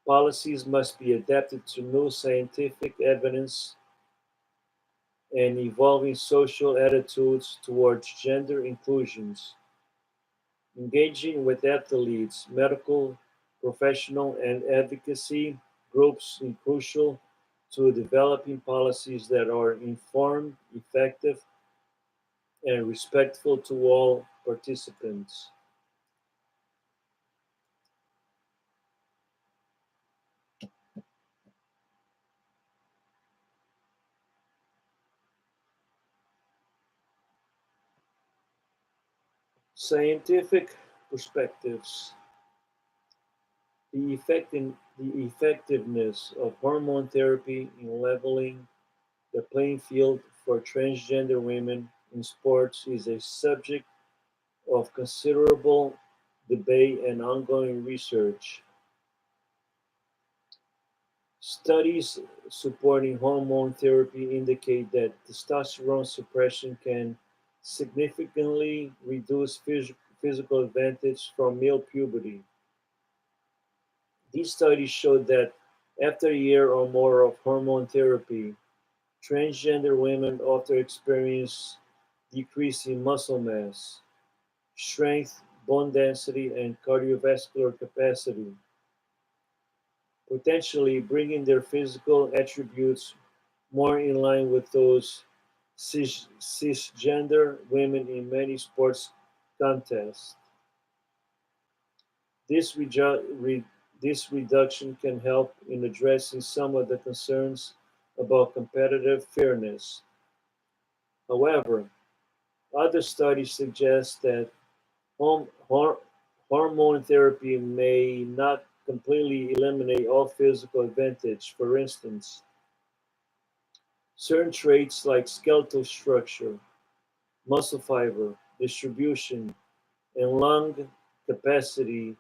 [SPEAKER 1] policies must be adapted to new scientific evidence and evolving social attitudes towards gender inclusions. Engaging with athletes, medical professional, and advocacy groups is crucial to developing policies that are informed, effective, and respectful to all participants. Scientific perspectives. The effectiveness of hormone therapy in leveling the playing field for transgender women in sports is a subject of considerable debate and ongoing research. Studies supporting hormone therapy indicate that testosterone suppression can significantly reduce physical advantage from male puberty. These studies showed that after a year or more of hormone therapy, transgender women often experience decrease in muscle mass, strength, bone density, and cardiovascular capacity, potentially bringing their physical attributes more in line with those cisgender women in many sports contests. This, this reduction can help in addressing some of the concerns about competitive fairness. However, other studies suggest that hom- hor- hormone therapy may not completely eliminate all physical advantage. For instance, certain traits like skeletal structure, muscle fiber distribution, and lung capacity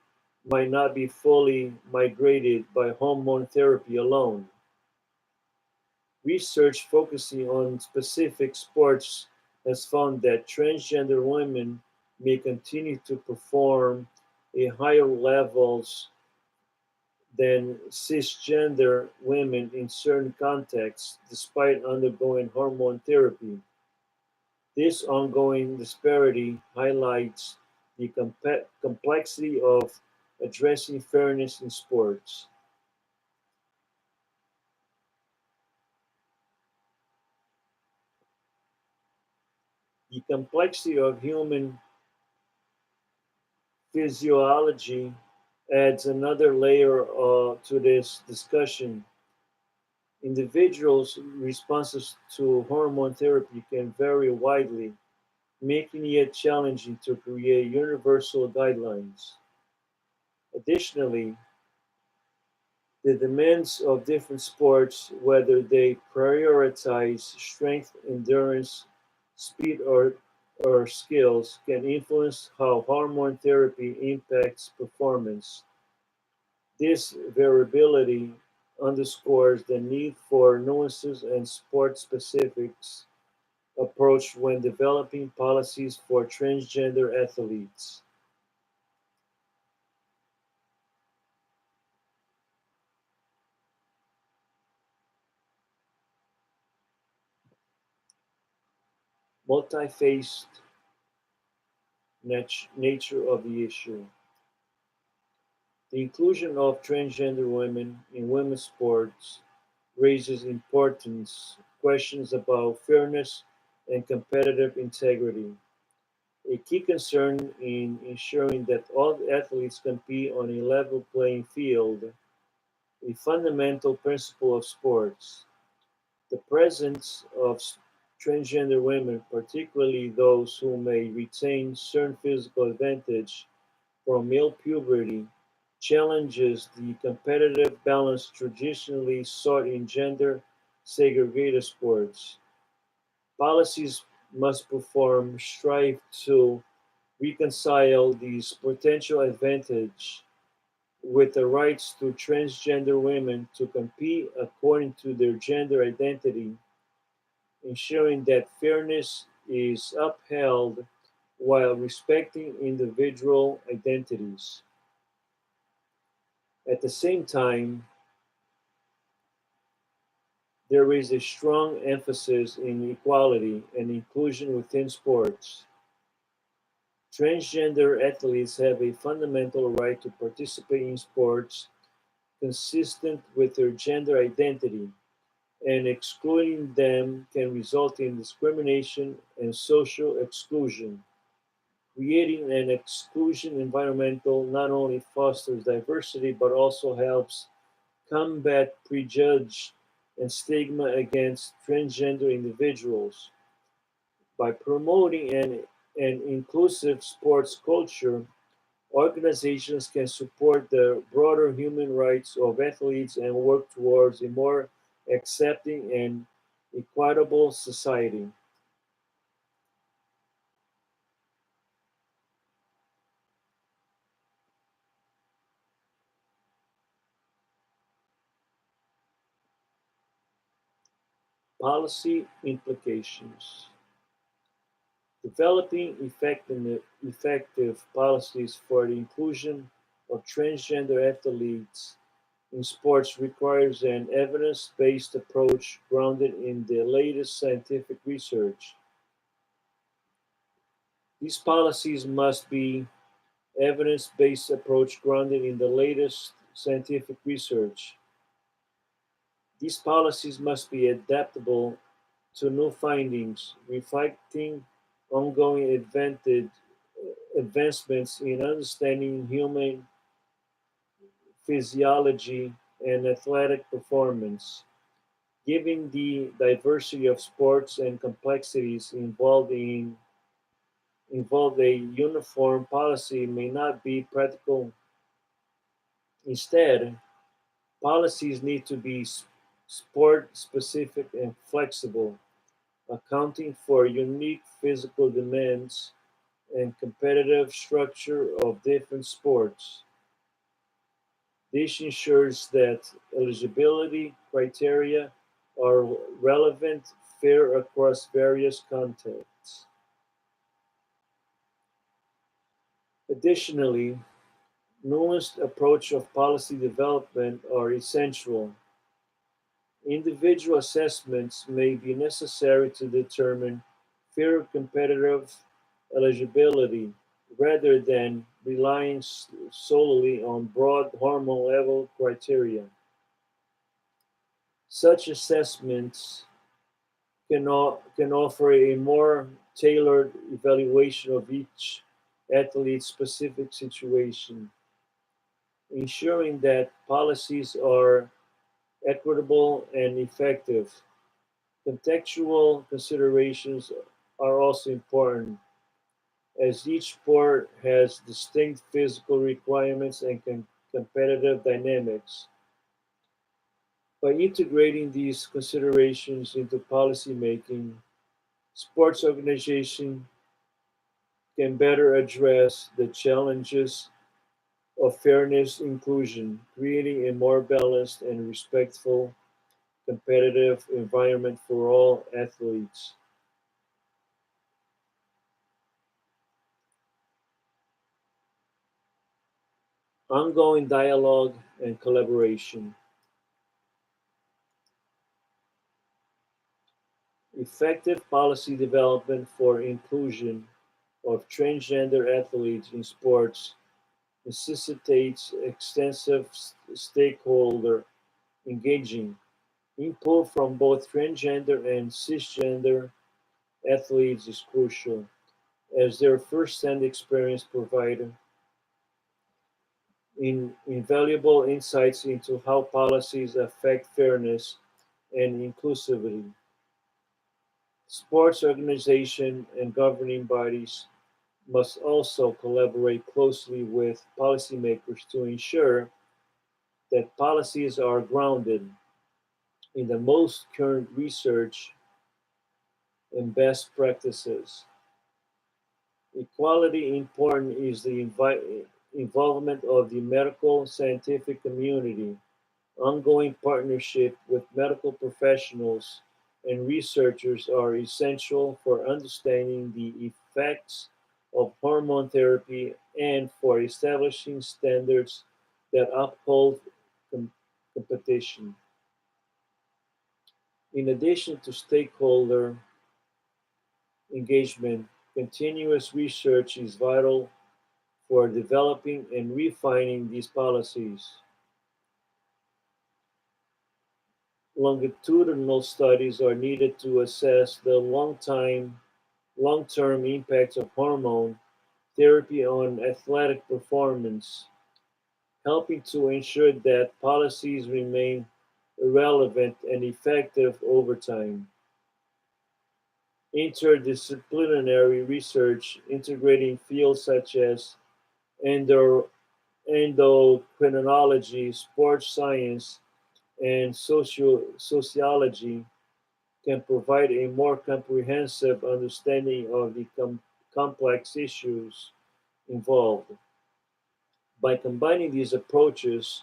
[SPEAKER 1] might not be fully migrated by hormone therapy alone. Research focusing on specific sports has found that transgender women may continue to perform at higher levels than cisgender women in certain contexts despite undergoing hormone therapy. This ongoing disparity highlights the complexity of addressing fairness in sports. The complexity of human physiology adds another layer to this discussion. Individuals' responses to hormone therapy can vary widely, making it challenging to create universal guidelines. Additionally, the demands of different sports, whether they prioritize strength, endurance, speed, or skills, can influence how hormone therapy impacts performance. This variability underscores the need for nuances and sport-specific approach when developing policies for transgender athletes. Multi-faced nature of the issue. The inclusion of transgender women in women's sports raises important questions about fairness and competitive integrity. A key concern in ensuring that all athletes compete on a level playing field, a fundamental principle of sports. The presence of transgender women, particularly those who may retain certain physical advantage from male puberty, challenges the competitive balance traditionally sought in gender segregated sports. Policies must perform strive to reconcile these potential advantages with the rights to transgender women to compete according to their gender identity, ensuring that fairness is upheld while respecting individual identities. At the same time, there is a strong emphasis in equality and inclusion within sports. Transgender athletes have a fundamental right to participate in sports consistent with their gender identity, and excluding them can result in discrimination and social exclusion. Creating an exclusion environmental not only fosters diversity but also helps combat prejudice and stigma against transgender individuals. By promoting an inclusive sports culture, organizations can support the broader human rights of athletes and work towards a more accepting and equitable society. Policy implications. Developing effective policies for the inclusion of transgender athletes in sports requires an evidence-based approach grounded in the latest scientific research. These policies must be evidence-based approach grounded in the latest scientific research. These policies must be adaptable to new findings, reflecting ongoing advancements in understanding human physiology and athletic performance. Given the diversity of sports and complexities involved, a uniform policy may not be practical. Instead, policies need to be sport-specific and flexible, accounting for unique physical demands and competitive structure of different sports. This ensures that eligibility criteria are relevant, fair across various contexts. Additionally, nuanced approach of policy development are essential. Individual assessments may be necessary to determine fair competitive eligibility rather than relying solely on broad hormone level criteria. Such assessments can offer a more tailored evaluation of each athlete's specific situation, ensuring that policies are equitable and effective. Contextual considerations are also important, as each sport has distinct physical requirements and competitive dynamics. By integrating these considerations into policymaking, sports organizations can better address the challenges of fairness inclusion, creating a more balanced and respectful competitive environment for all athletes. Ongoing dialogue and collaboration. Effective policy development for inclusion of transgender athletes in sports necessitates extensive stakeholder engaging. Input from both transgender and cisgender athletes is crucial, as their first-hand experience provide invaluable insights into how policies affect fairness and inclusivity. Sports organizations and governing bodies must also collaborate closely with policymakers to ensure that policies are grounded in the most current research and best practices. Equally important is the involvement of the medical scientific community. Ongoing partnership with medical professionals and researchers are essential for understanding the effects of hormone therapy and for establishing standards that uphold com- competition. In addition to stakeholder engagement, Continuous research is vital for developing and refining these policies. Longitudinal studies are needed to assess the long-term impacts of hormone therapy on athletic performance, helping to ensure that policies remain relevant and effective over time. Interdisciplinary research integrating fields such as endo- endocrinology, sports science, and sociology can provide a more comprehensive understanding of the complex issues involved. By combining these approaches,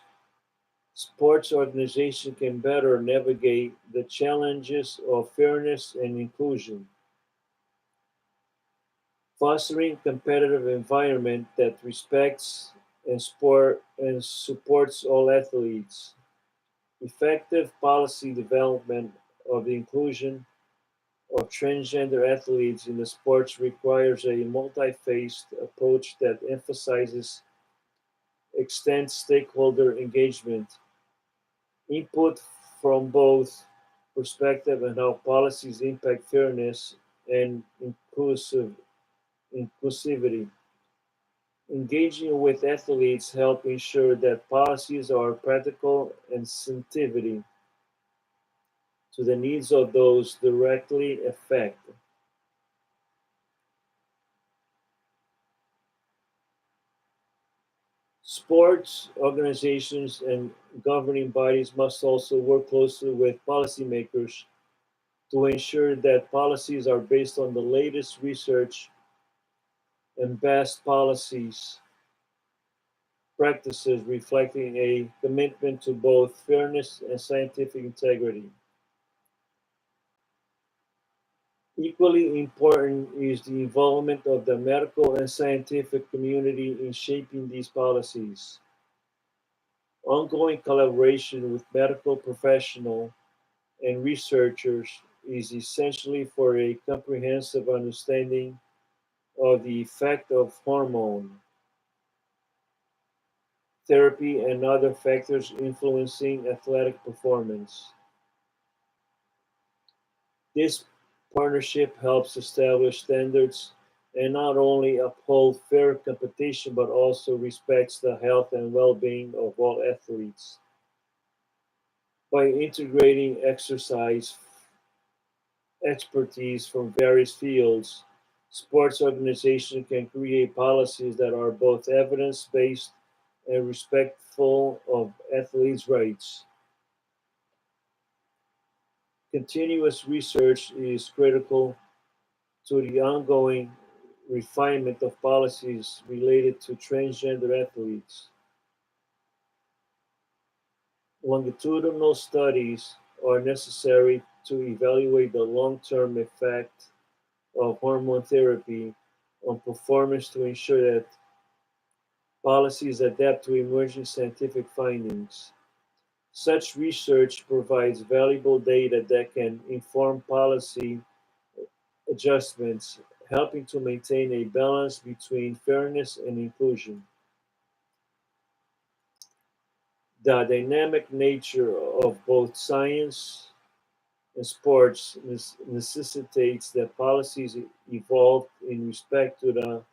[SPEAKER 1] sports organizations can better navigate the challenges of fairness and inclusion, fostering a competitive environment that respects and supports all athletes. Effective policy development of the inclusion of transgender athletes in the sports requires a multi-phased approach that emphasizes extends stakeholder engagement, input from both perspectives, and how policies impact fairness and inclusivity. Engaging with athletes help ensure that policies are practical and sensitive to the needs of those directly affected. Sports organizations and governing bodies must also work closely with policymakers to ensure that policies are based on the latest research and best policies practices reflecting a commitment to both fairness and scientific integrity. Equally important is the involvement of the medical and scientific community in shaping these policies. Ongoing collaboration with medical professionals and researchers is essential for a comprehensive understanding of the effect of hormone therapy and other factors influencing athletic performance. This partnership helps establish standards and not only uphold fair competition but also respects the health and well-being of all athletes. By integrating exercise expertise from various fields, sports organizations can create policies that are both evidence-based and respectful of athletes' rights. Continuous research is critical to the ongoing refinement of policies related to transgender athletes. Longitudinal studies are necessary to evaluate the long-term effect of hormone therapy on performance to ensure that policies adapt to emerging scientific findings. Such research provides valuable data that can inform policy adjustments, helping to maintain a balance between fairness and inclusion. The dynamic nature of both science and sports necessitates that policies evolve in respect to the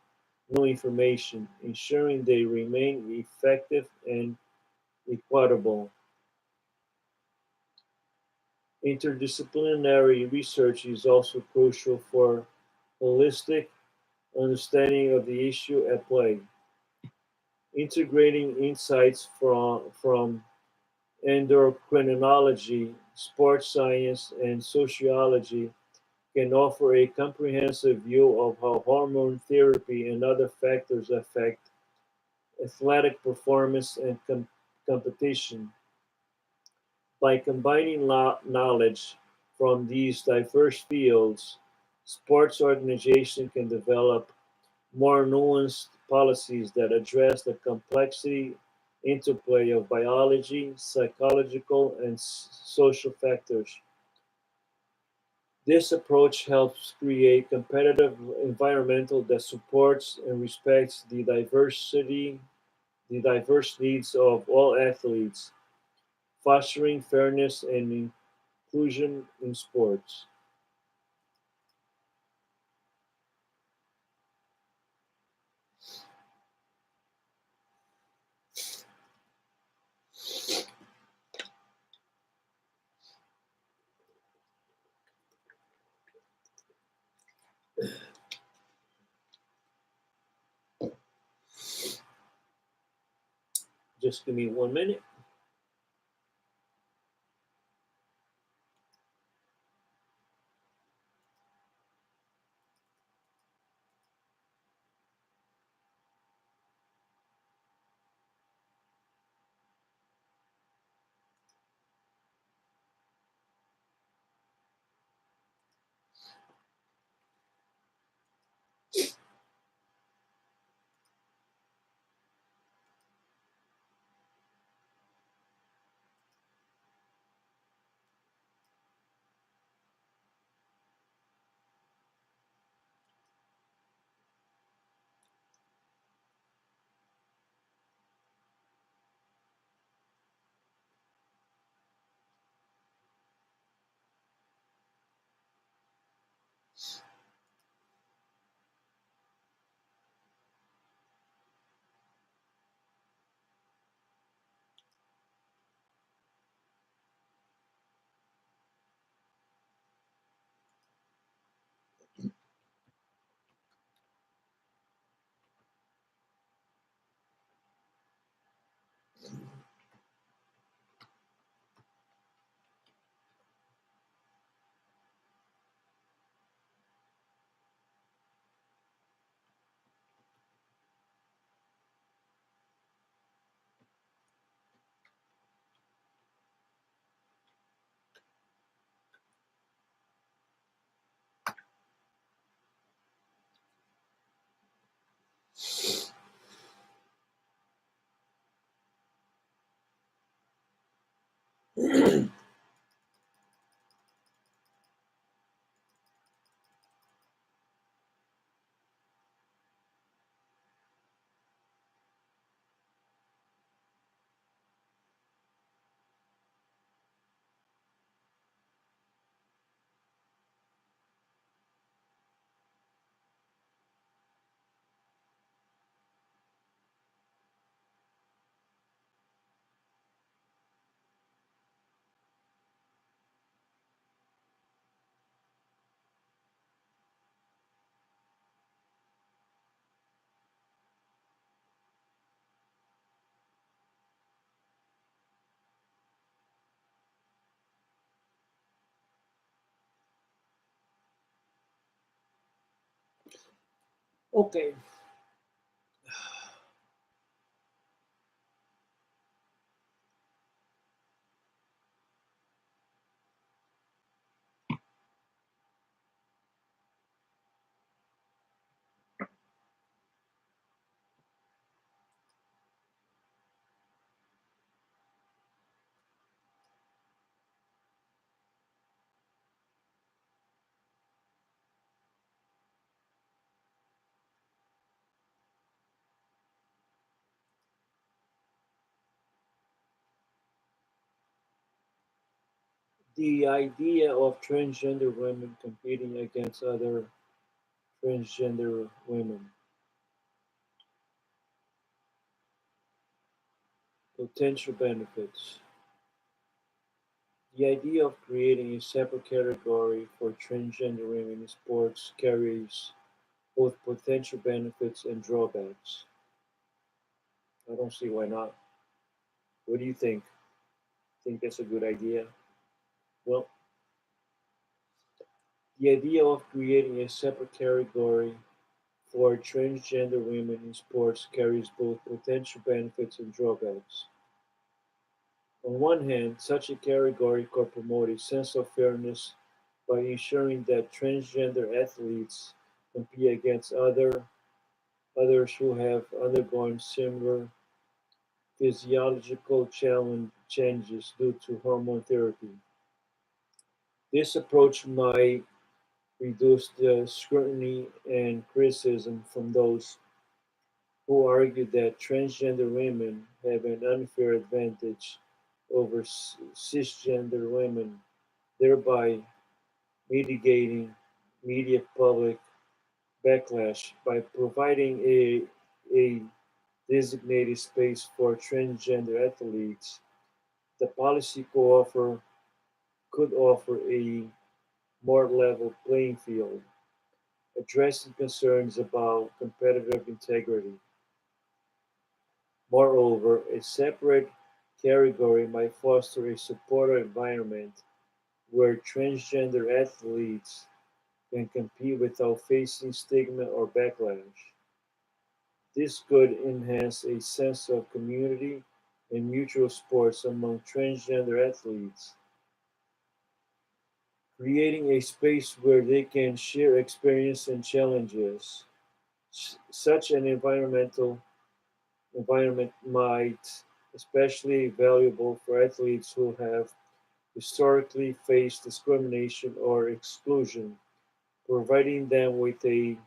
[SPEAKER 1] new information, ensuring they remain effective and equitable. Interdisciplinary research is also crucial for holistic understanding of the issue at play. Integrating insights from endocrinology, sports science, and sociology can offer a comprehensive view of how hormone therapy and other factors affect athletic performance and competition. By combining knowledge from these diverse fields, sports organizations can develop more nuanced policies that address the complexity interplay of biology, psychological, and social factors. This approach helps create competitive environment that supports and respects the diverse needs of all athletes, fostering fairness and inclusion in sports. Just give me 1 minute. Okay. The idea of transgender women competing against other transgender women. Potential benefits. The idea of creating a separate category for transgender women in sports carries both potential benefits and drawbacks. I don't see why not. What do you think? Think that's a good idea? Well, the idea of creating a separate category for transgender women in sports carries both potential benefits and drawbacks. On one hand, such a category could promote a sense of fairness by ensuring that transgender athletes compete against others who have undergone similar physiological changes due to hormone therapy. This approach might reduce the scrutiny and criticism from those who argue that transgender women have an unfair advantage over cisgender women, thereby mitigating media public backlash by providing a designated space for transgender athletes. The policy could offer a more level playing field, addressing concerns about competitive integrity. Moreover, a separate category might foster a supportive environment where transgender athletes can compete without facing stigma or backlash. This could enhance a sense of community and mutual support among transgender athletes, creating a space where they can share experience and challenges. Such an environment might especially valuable for athletes who have historically faced discrimination or exclusion, providing them with a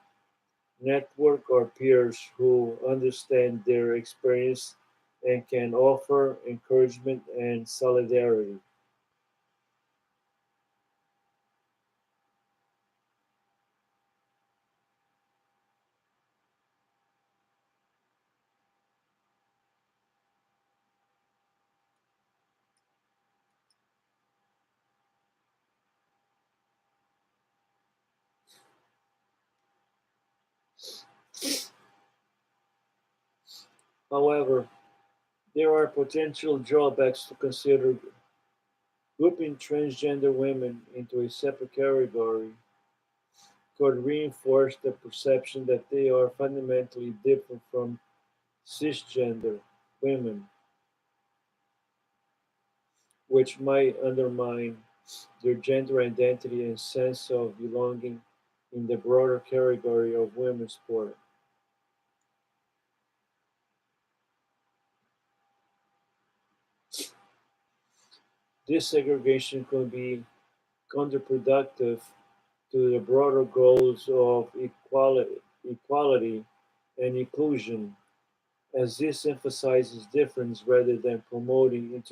[SPEAKER 1] network or peers who understand their experience and can offer encouragement and solidarity. However, there are potential drawbacks to consider. Grouping transgender women into a separate category could reinforce the perception that they are fundamentally different from cisgender women, which might undermine their gender identity and sense of belonging in the broader category of women's sport. This segregation could be counterproductive to the broader goals of equality and inclusion, as this emphasizes difference rather than promoting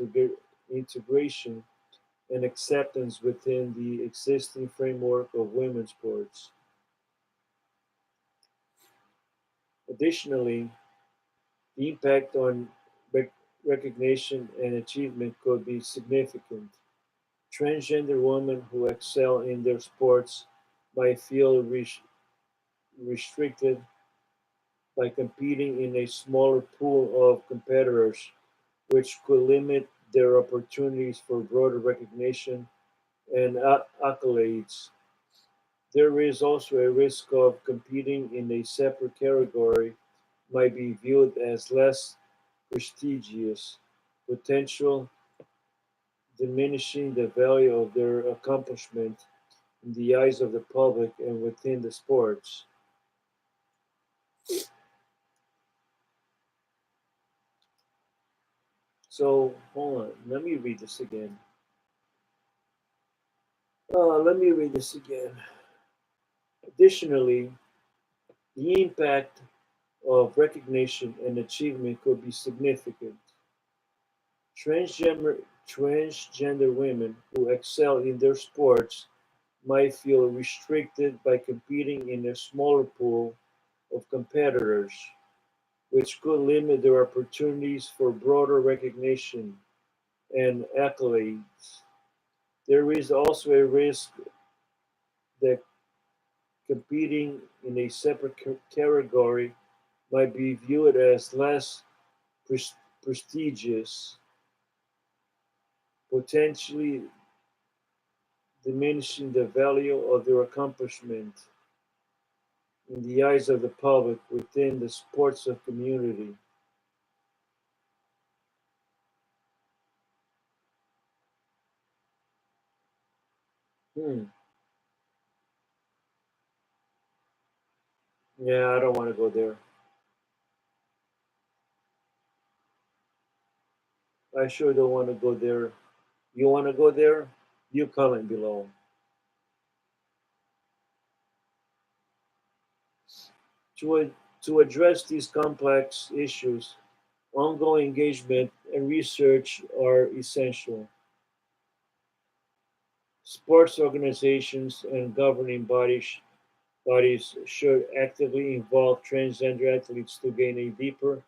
[SPEAKER 1] integration and acceptance within the existing framework of women's sports. Additionally, the impact on rec- recognition and achievement could be significant. Transgender women who excel in their sports might feel restricted by competing in a smaller pool of competitors, which could limit their opportunities for broader recognition and accolades. There is also a risk of competing in a separate category might be viewed as less prestigious, potential diminishing the value of their accomplishment in the eyes of the public and within the sports. So, hold on, let me read this again. Let me read this again. Additionally, the impact of recognition and achievement could be significant. Transgender women who excel in their sports might feel restricted by competing in a smaller pool of competitors, which could limit their opportunities for broader recognition and accolades. There is also a risk that competing in a separate category might be viewed as less pres- prestigious, potentially diminishing the value of their accomplishment in the eyes of the public within the sports of community. Hmm. Yeah, I don't want to go there. I sure don't want to go there. You want to go there? You comment below. To, to address these complex issues, ongoing engagement and research are essential. Sports organizations and governing bodies should actively involve transgender athletes to gain a deeper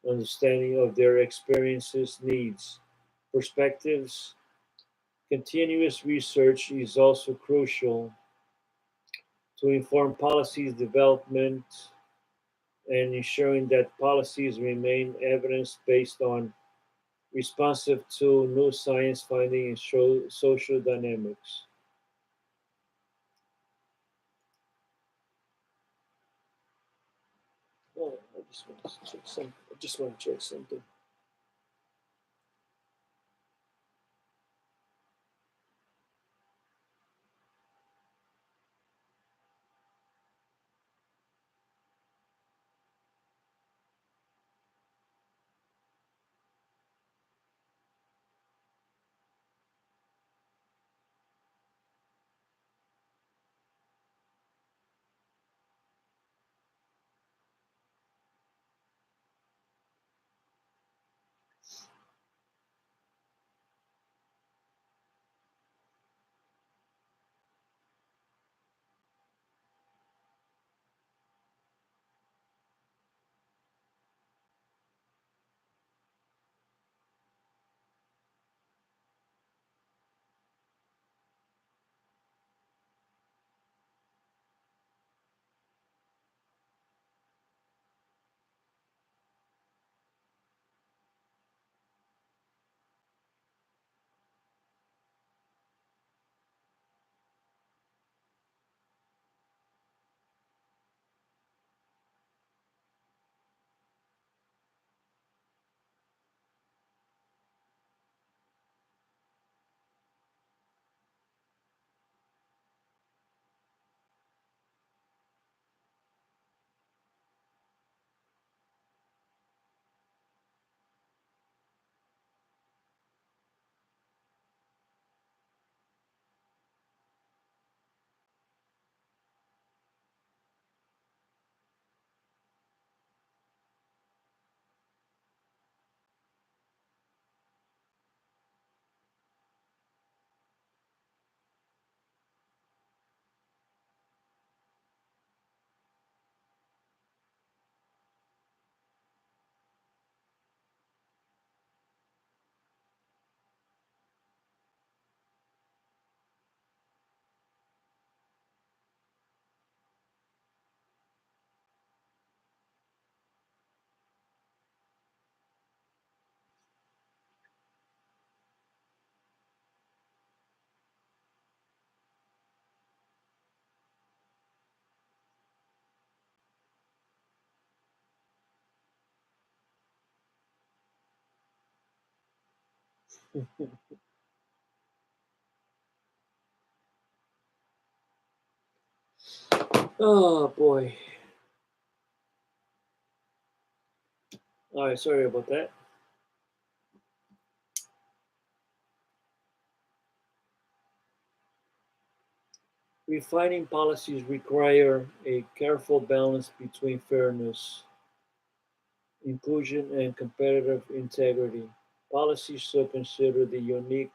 [SPEAKER 1] understanding of their experiences, needs, perspectives. Continuous research is also crucial to inform policies development and ensuring that policies remain evidence-based on responsive to new science finding and social dynamics. Oh, I just want to check something. Oh boy. All right, sorry about that. Refining policies require a careful balance between fairness, inclusion, and competitive integrity. Policies should consider the unique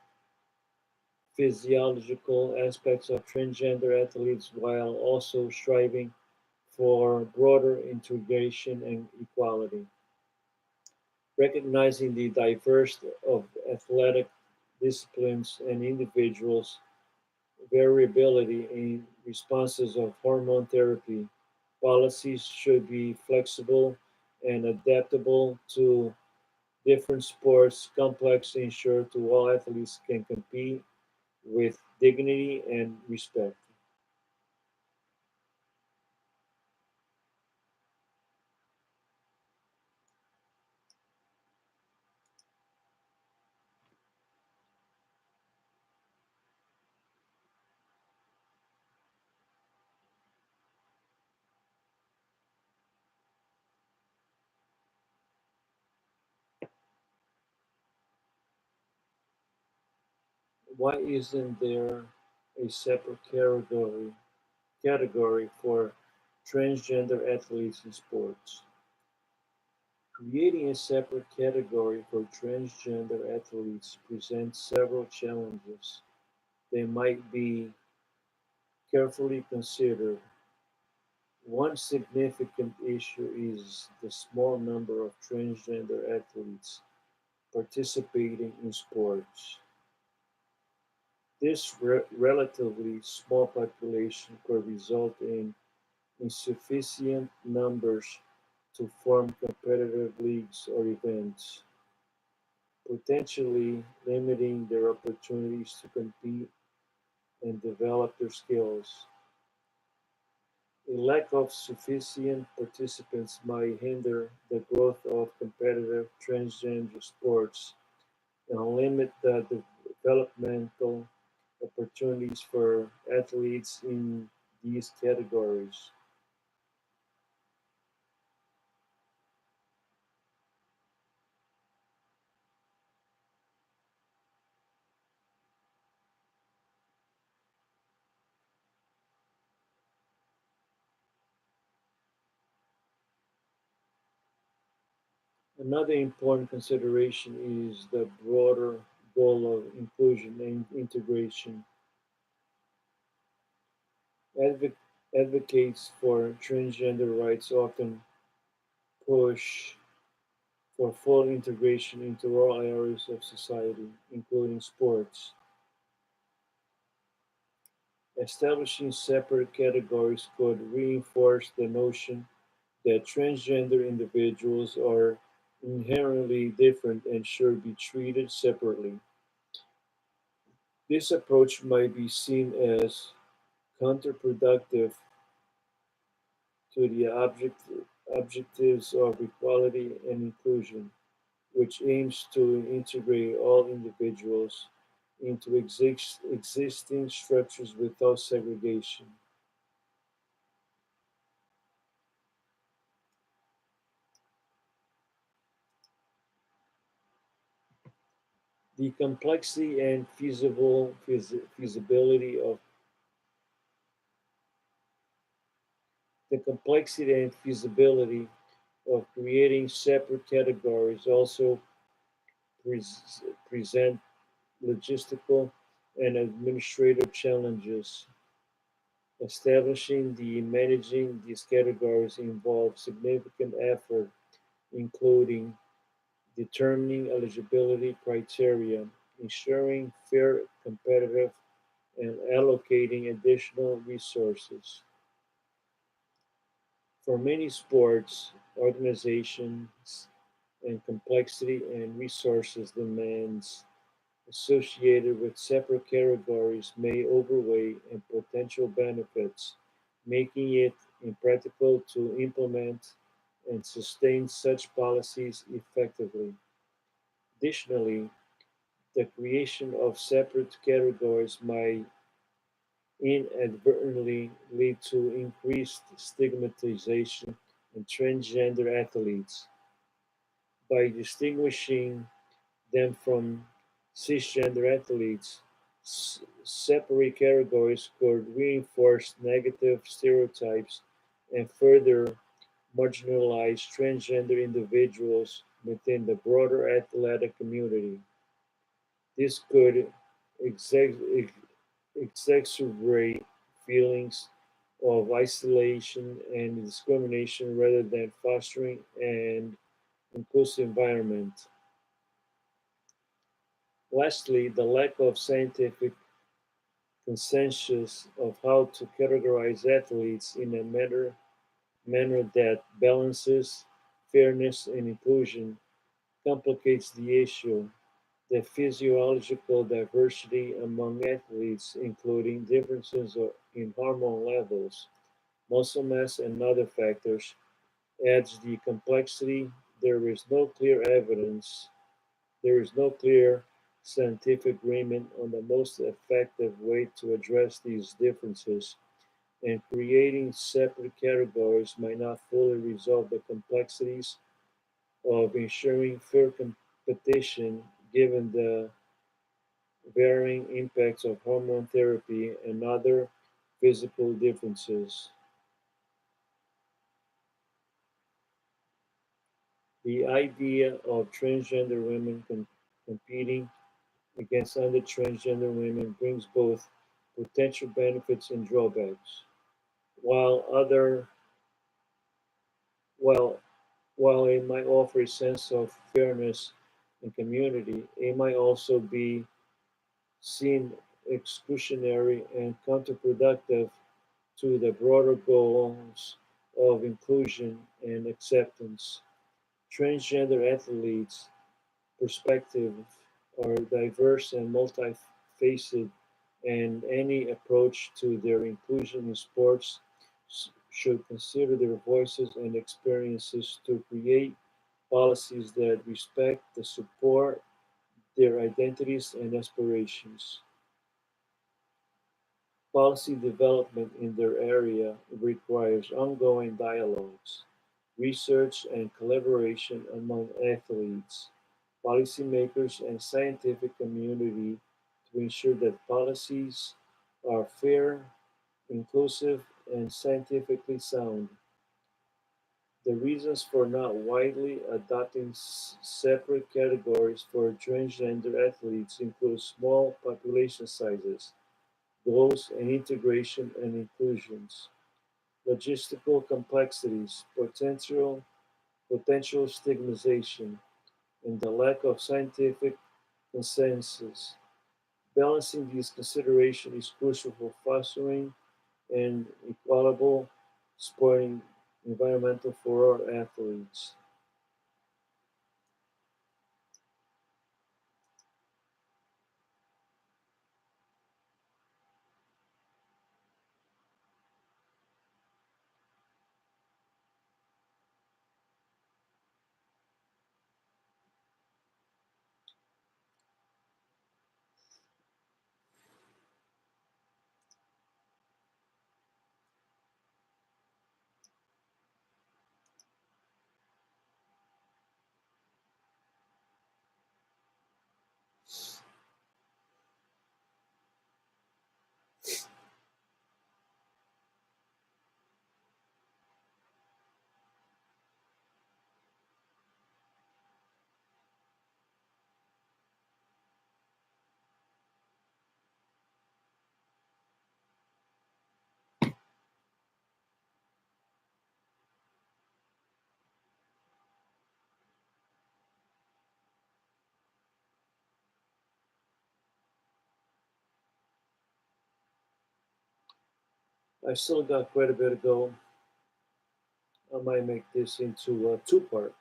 [SPEAKER 1] physiological aspects of transgender athletes while also striving for broader integration and equality. Recognizing the diversity of athletic disciplines and individuals' variability in responses of hormone therapy, policies should be flexible and adaptable to different sports complex ensure to all athletes can compete with dignity and respect. Why isn't there a separate category for Transgender athletes in sports. Creating a separate category for transgender athletes presents several challenges. They might be carefully considered. One significant issue is the small number of transgender athletes participating in sports. This relatively small population could result in insufficient numbers to form competitive leagues or events, potentially limiting their opportunities to compete and develop their skills. A lack of sufficient participants might hinder the growth of competitive transgender sports and limit the developmental opportunities for athletes in these categories. Another important consideration is the broader goal of inclusion and integration. Advo- Advocates for transgender rights often push for full integration into all areas of society, including sports. Establishing separate categories could reinforce the notion that transgender individuals are inherently different and should be treated separately. This approach might be seen as counterproductive to the objectives of equality and inclusion, which aims to integrate all individuals into existing structures without segregation. The complexity and feasibility of the complexity and feasibility of creating separate categories also present logistical and administrative challenges. Establishing and managing these categories involves significant effort, including determining eligibility criteria, ensuring fair competitive, and allocating additional resources. For many sports organizations and complexity and resources demands associated with separate categories may outweigh and potential benefits, making it impractical to implement and sustain such policies effectively. Additionally, the creation of separate categories might inadvertently lead to increased stigmatization of transgender athletes by distinguishing them from cisgender athletes. Separate categories could reinforce negative stereotypes and further marginalize transgender individuals within the broader athletic community. This could exa- exacerbate feelings of isolation and discrimination rather than fostering an inclusive environment. Lastly, the lack of scientific consensus of how to categorize athletes in a manner that balances fairness and inclusion complicates the issue. The physiological diversity among athletes, including differences in hormone levels, muscle mass, and other factors, adds the complexity. There is no clear evidence There is no clear scientific agreement on the most effective way to address these differences, and creating separate categories might not fully resolve the complexities of ensuring fair competition given the varying impacts of hormone therapy and other physical differences. The idea of transgender women competing against other transgender women brings both potential benefits and drawbacks. While other while while it might offer a sense of fairness and community, it might also be seen exclusionary and counterproductive to the broader goals of inclusion and acceptance. Transgender athletes' perspectives are diverse and multifaceted, and any approach to their inclusion in sports should consider their voices and experiences to create policies that respect and support their identities and aspirations. Policy development in their area requires ongoing dialogues, research, and collaboration among athletes, policymakers, and scientific community to ensure that policies are fair, inclusive, and scientifically sound. The reasons for not widely adopting separate categories for transgender athletes include small population sizes, goals and integration and inclusions, logistical complexities, potential stigmatization, and the lack of scientific consensus. Balancing these considerations is crucial for fostering an equitable sporting environment for our athletes. I still got quite a bit to go. I might make this into a two-part,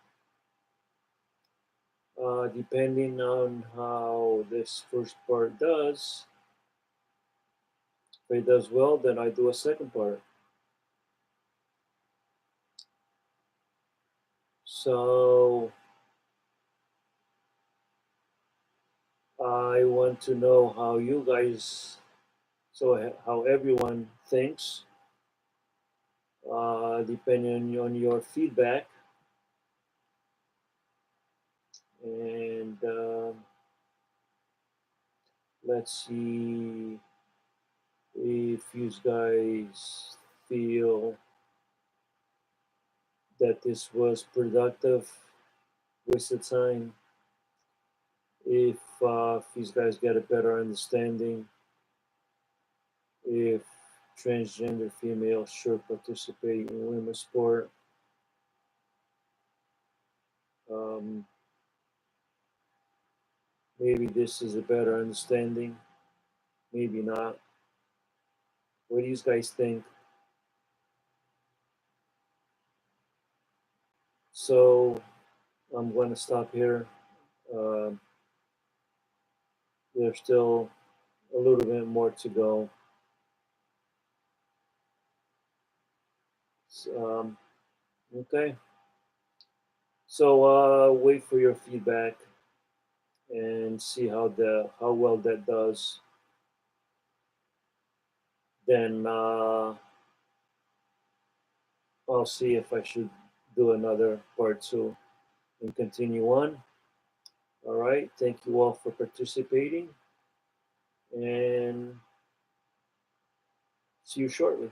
[SPEAKER 1] depending on how this first part does. If it does well, then I do a second part. So I want to know how you guys, how everyone thinks, depending on your feedback. And let's see if you guys feel that this was productive, wasted time, if these guys get a better understanding, if transgender females should participate in women's sport. Um, Maybe this is a better understanding, maybe not. What do you guys think? So I'm going to stop here. Um, there's still a little bit more to go. Um, okay. So wait for your feedback and see how well that does. Then I'll see if I should do another part two and continue on. All right. Thank you all for participating and see you shortly.